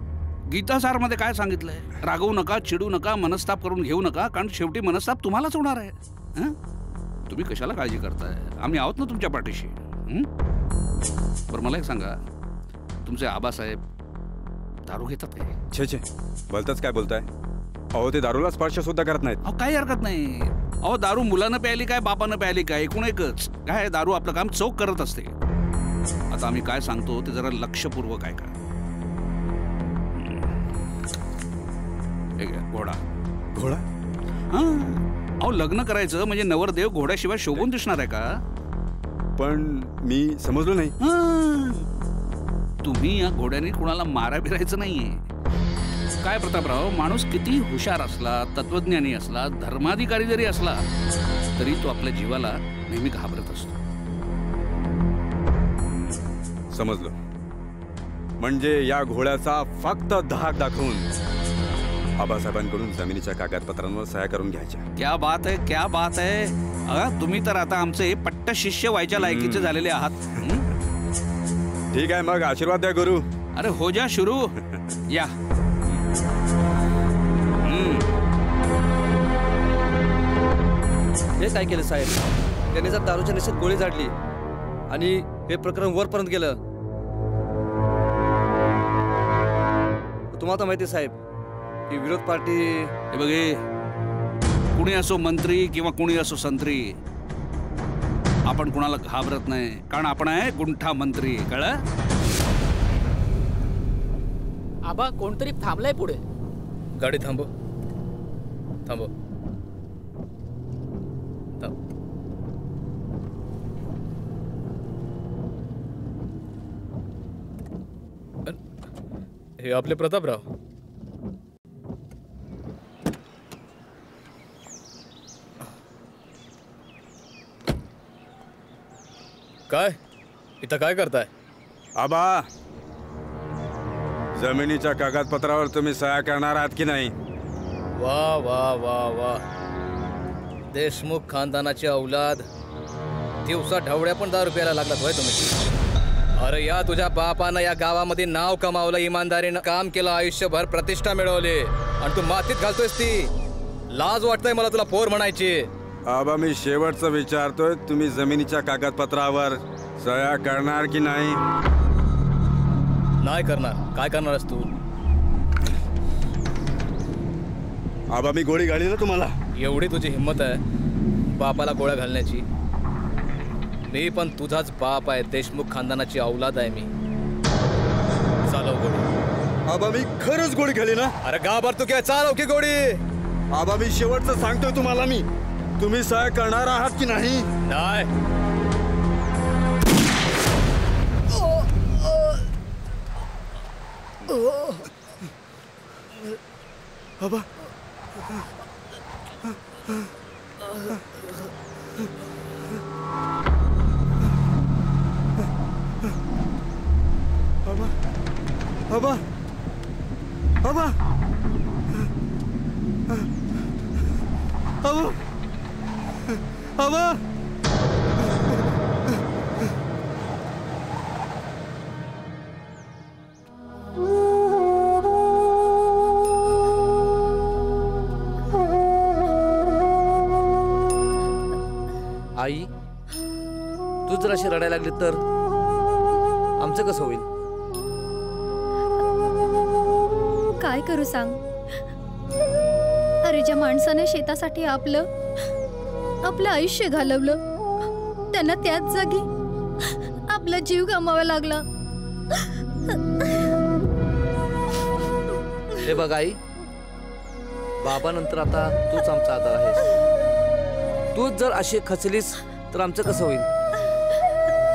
S12: गीतासार मध्ये काय सांगितलंय? रागवू नका, चिडू नका, मनस्ताप करून घेऊ नका, कारण शेवटी मनस्ताप तुम्हालाच होणार आहे. तुम्ही कशाला काळजी करताय? आम्ही आहोत ना तुमच्या पाठीशी. बरं मला एक सांगा, तुमचे आबासाहेब दारू घेतात काय?
S9: छे छे, भलतंच काय बोलताय? अहो ते दारूला स्पर्श सुद्धा करत नाहीत.
S12: अहो काही हरकत नाही. अहो दारू मुलानं प्यायली काय, बापानं प्यायली काय, एकूण एकच. काय दारू आपलं काम चोख करत असते. आता आम्ही काय सांगतो ते जरा लक्षपूर्वक ऐका. घोडा.
S9: घोडा?
S12: अहो लग्न करायचं म्हणजे नवरदेव घोड्याशिवाय शोभून दिसणार आहे का?
S9: पण मी समजलो नाही.
S12: तुम्ही या घोड्याने कुणाला मारा बिरायचं नाहीये. काय प्रतापराव, माणूस किती हुशार असला, तत्वज्ञानी असला, धर्माधिकारी जरी असला, तरी तो आपल्या जीवाला नेहमी घाबरत असतो.
S9: समजलो. म्हणजे या घोड्याचा फक्त धाक दाखवून आबासाहेबांकडून जमिनीच्या कागदपत्रांवर सह्या करून घ्यायच्या.
S12: क्या बात आहे, क्या बात आहे. तुम्ही तर आता आमचे पट्ट शिष्य व्हायच्या लायकीचे झालेले आहात.
S9: ठीक आहे, मग आशीर्वाद द्या गुरु.
S12: अरे हो जा सुरू. या.
S7: हे काय केलं साहेब? त्याने जर दारूच्या निश्चित गोळी झाडली आणि हे प्रकरण वरपर्यंत गेलं, तुम्हाला तर माहिती साहेब की विरोध पार्टी.
S12: हे बघे, कुणी असो मंत्री किंवा कुणी असो संत्री, आपण कुणाला घाबरत नाही, कारण आपण आहे गुंठा मंत्री. कळलं?
S3: आबा कोणतरी थांबलाय पुढे.
S5: गाडी थांबव. थांबव. हे आपले प्रतापराव. काय इथं काय करताय?
S9: आबा, जमिनीच्या कागदपत्रावर तुम्ही सह्या करणार आहात की नाही?
S5: वा वा वा वा. देशमुख खानदानाची औलाद. दिवसा ढवळ्या पण दारू प्यायला लागलात होय तुम्ही? अरे या तुझ्या बापानं या गावामध्ये नाव कमावलं, इमानदारीनं काम केलं, आयुष्यभर प्रतिष्ठा मिळवली आणि तू मातीत घालतोयस ती. लाज वाटतंय मला तुला पोर म्हणायची.
S9: आबा मी शेवटचं विचारतोय, तुम्ही जमिनीच्या कागदपत्रावर सह्या करणार की नाही?
S5: नाही करणार. काय करणारस तू?
S9: आबा मी गोळी घाली ना तुम्हाला.
S5: एवढी तुझी हिंमत आहे बापाला गोळ्या घालण्याची? मी पण तुझाच बाप आहे, देशमुख खानदानाची औलाद आहे मी. चालव गोळी.
S9: आबा मी खरंच गोळी घाली ना.
S5: अरे गाभर तू काय, चालव की गोळी.
S9: आबा मी शेवटचं सांगतोय तुम्हाला, मी तुम्ही सह्या करणार आहात की नाही?
S5: नाही.
S9: आबा आबा आबा आबा आबा
S7: आई तू जर अशी रडायला लागली तर आमचं कसं होईल?
S6: काय करू सांग. अरे ज्या माणसाने शेतासाठी आपलं आयुष्य घालवलं, त्यांना त्याच जागी आपला जीव गमावा लागला.
S7: हे बघ आई, बाबा नंतर आता तूच आमचा आधार आहेस. तूच जर अशी खचलीस तर आमचं कसं होईल?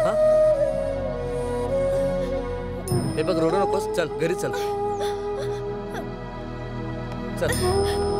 S7: हा? हे बघ रडू नकोस, चल घरी चल. चल.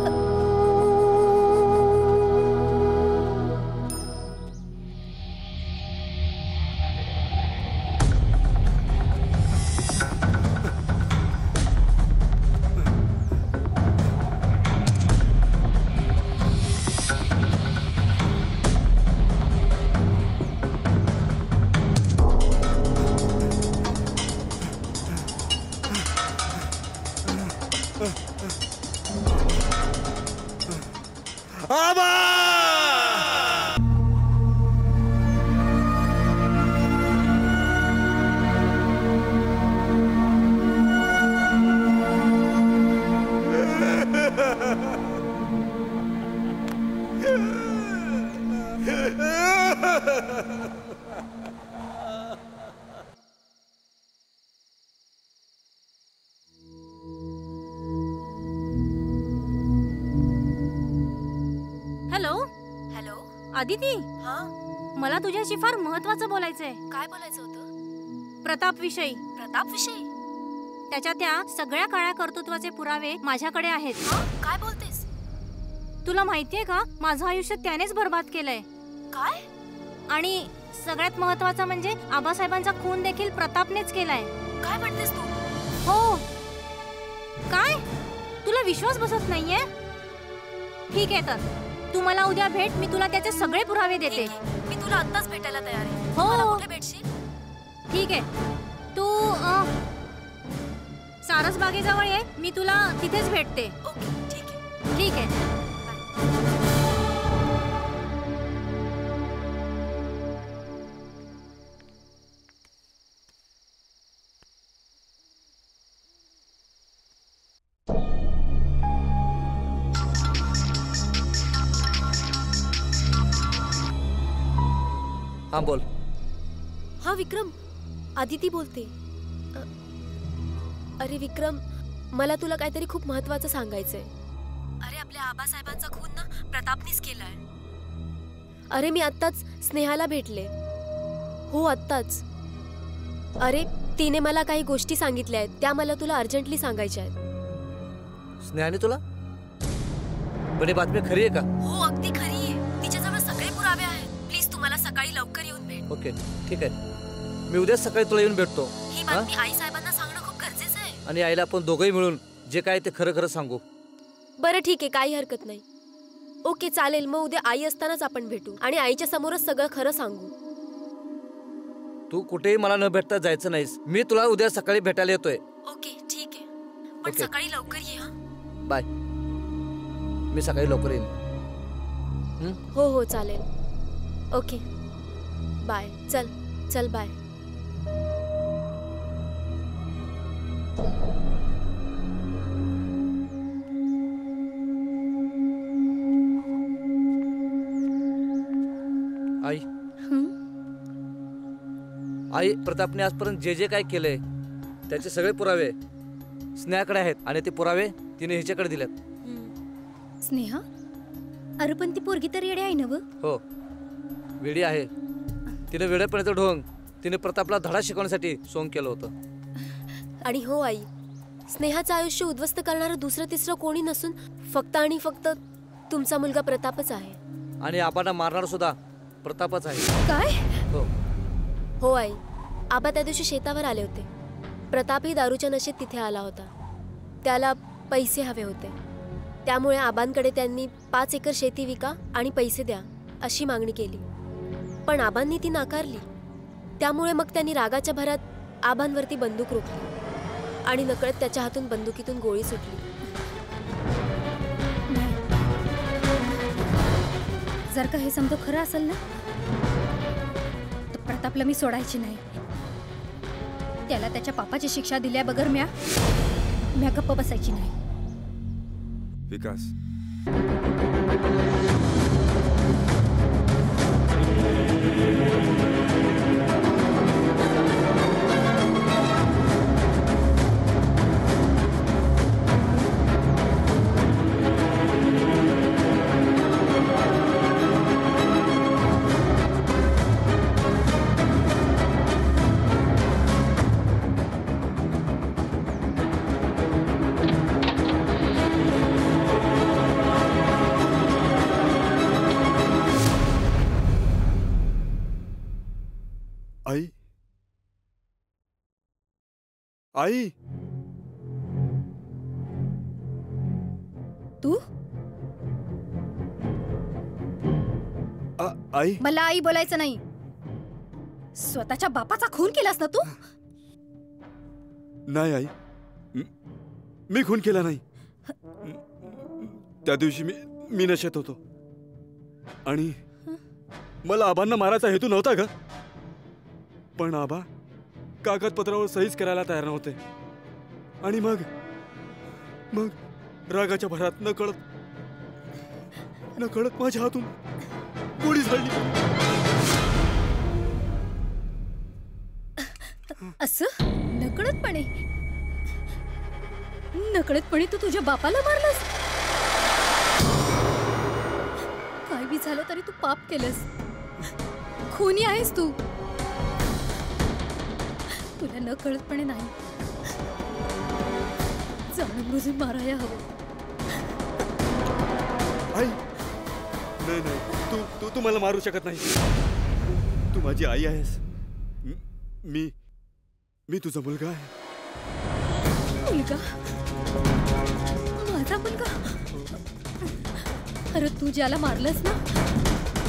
S8: आदिती, मला तुझ्याशी फार महत्वाचं बोलायचंय.
S2: काय बोलायचं होतं?
S8: प्रताप विषयी.
S2: प्रताप विषयी?
S8: त्याच्या त्या सगळ्या काळ्या कर्तृत्वाचे पुरावे माझ्याकडे आहेत.
S2: काय बोलतेस?
S8: तुला माहितीये का, माझं आयुष्य त्यानेच बर्बाद केलंय.
S2: काय?
S8: आणि सगळ्यात महत्वाचं म्हणजे आबासाहेबांचा खून देखील प्रतापनेच केलाय.
S2: काय म्हणतेस तू?
S8: हो. काय तुला विश्वास बसत नाहीये? ठीक आहे, तर तू मला उद्या भेट, मी तुला त्याचे सगळे पुरावे देते.
S2: मी तुला आत्ताच भेटायला तयार आहे.
S8: हो.
S2: कुठे भेटशील?
S8: ठीक आहे, तू सारसबागेजवळ ये, मी तुला तिथेच भेटते.
S2: ओके, ठीक आहे.
S8: ठीक आहे.
S7: हा बोल.
S2: हा विक्रम, आदिती बोलते. अरे विक्रम, मला तुला काहीतरी खूप महत्वाचं सांगायचंय. अरे आपल्या आबासाहेबांचा खून ना प्रतापनीच केलाय. अरे मी आत्ताच स्नेहाला भेटले. हो आत्ताच. अरे तिने मला काही गोष्टी सांगितल्या आहेत, त्या मला तुला अर्जंटली सांगायच्या आहेत.
S7: स्नेहाने तुला? पण ही बातमी खरी आहे का?
S2: हो अगदी खरी आहे. तिच्याजवळ सगळे पुरावे आहेत. प्लीज तुम्हाला सकाळी लवकर येऊन भेट.
S7: ओके ठीक आहे, मी उद्याच सकाळी तुला येऊन भेटतो.
S2: ही बातमी आई साहेबांना सांगणं खूप गरजेचं आहे.
S7: आणि आईला आपण दोघंही मिळून जे काय ते खरं खरं सांगू.
S2: बरं ठीक आहे, काही हरकत नाही. ओके चालेल, मग उद्या आई असतानाच आपण भेटू आणि आईच्या समोरच सगळं खरं सांगू.
S7: तू कुठेही मला न भेटता जायचं नाहीस. मी तुला उद्या सकाळी भेटायला येतोय.
S2: ओके ठीक आहे, पण सकाळी लवकर ये हा.
S7: बाय. मी सकाळी लवकर येईन.
S2: हो हो चालेल. Okay bye. चल चल बाय.
S7: आई आई प्रतापने आजपर्यंत जे जे काय केलंय त्याचे सगळे पुरावे स्नेहाकडे आहेत आणि ते पुरावे तिने हिच्याकडे दिलेत.
S6: स्नेहा, अरे पण ती पोरगी तर येडी आहे ना व?
S7: हो वेडी आहे. तिने वेडेपणाचं ढोंग तिने प्रतापला धडा शिकवण्यासाठी सोंग केलं होतं.
S2: आणि हो आई, स्नेहाचं आयुष्य उद्ध्वस्त करणारं दुसरं तिसरं कोणी नसून फक्त आणि फक्त तुमचा मुलगा प्रतापच आहे.
S7: आणि आबांना मारणार सुद्धा प्रतापच आहे.
S6: काय?
S7: हो
S2: हो आई, आबा त्या दिवशी शेतावर आले होते. प्रतापही दारूच्या नशेत तिथे आला होता. त्याला पैसे हवे होते, त्यामुळे आबांकडे त्यांनी 5 एकर शेती विका आणि पैसे द्या अशी मागणी केली. पण आबांनी ती नाकारली. त्यामुळे मग त्यांनी रागाच्या भरात आबांवरती बंदूक रोखली आणि नकळत त्याच्या हातून बंदुकीतून गोळी सुटली.
S6: जर का हे समजो खरं असेल ना, तर प्रतापला मी सोडायची नाही. त्याला त्याच्या पापाची शिक्षा दिल्या बगर म्या गप्प बसायची नाही.
S9: विकास, आई आई
S6: तू
S9: आई
S6: मला आई बोलायचं नाही. स्वतःच्या बापाचा खून केलास ना तू?
S9: नाही आई, मी खून केला नाही. त्या दिवशी मी नशेत होतो आणि मला आबांना मारायचा हेतू नव्हता का? पण आबा कागदपत्रावर सहीच करायला तयार नव्हते आणि मग रागाच्या भरात नकळत माझ्या हातून गोळी झाली.
S6: असं नकळतपणे तू तुझ्या बापाला मारलंस? काय बी झालं तरी तू पाप केलंस. खुनी आहेस तू. तुला नकळतपणे नाही, जाणून बुजून मारायला हवं.
S9: आई नाही, तू मला मारू शकत नाही. तू माझी आई आहेस. मी तुझा मुलगा आहे.
S6: मुलगा? माझा मुलगा? अरे तू ज्याला मारलंस ना,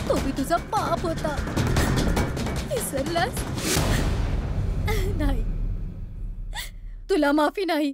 S6: तो बी तुझा पाप होता. विसरलास? नाही, तुला माफी नाही.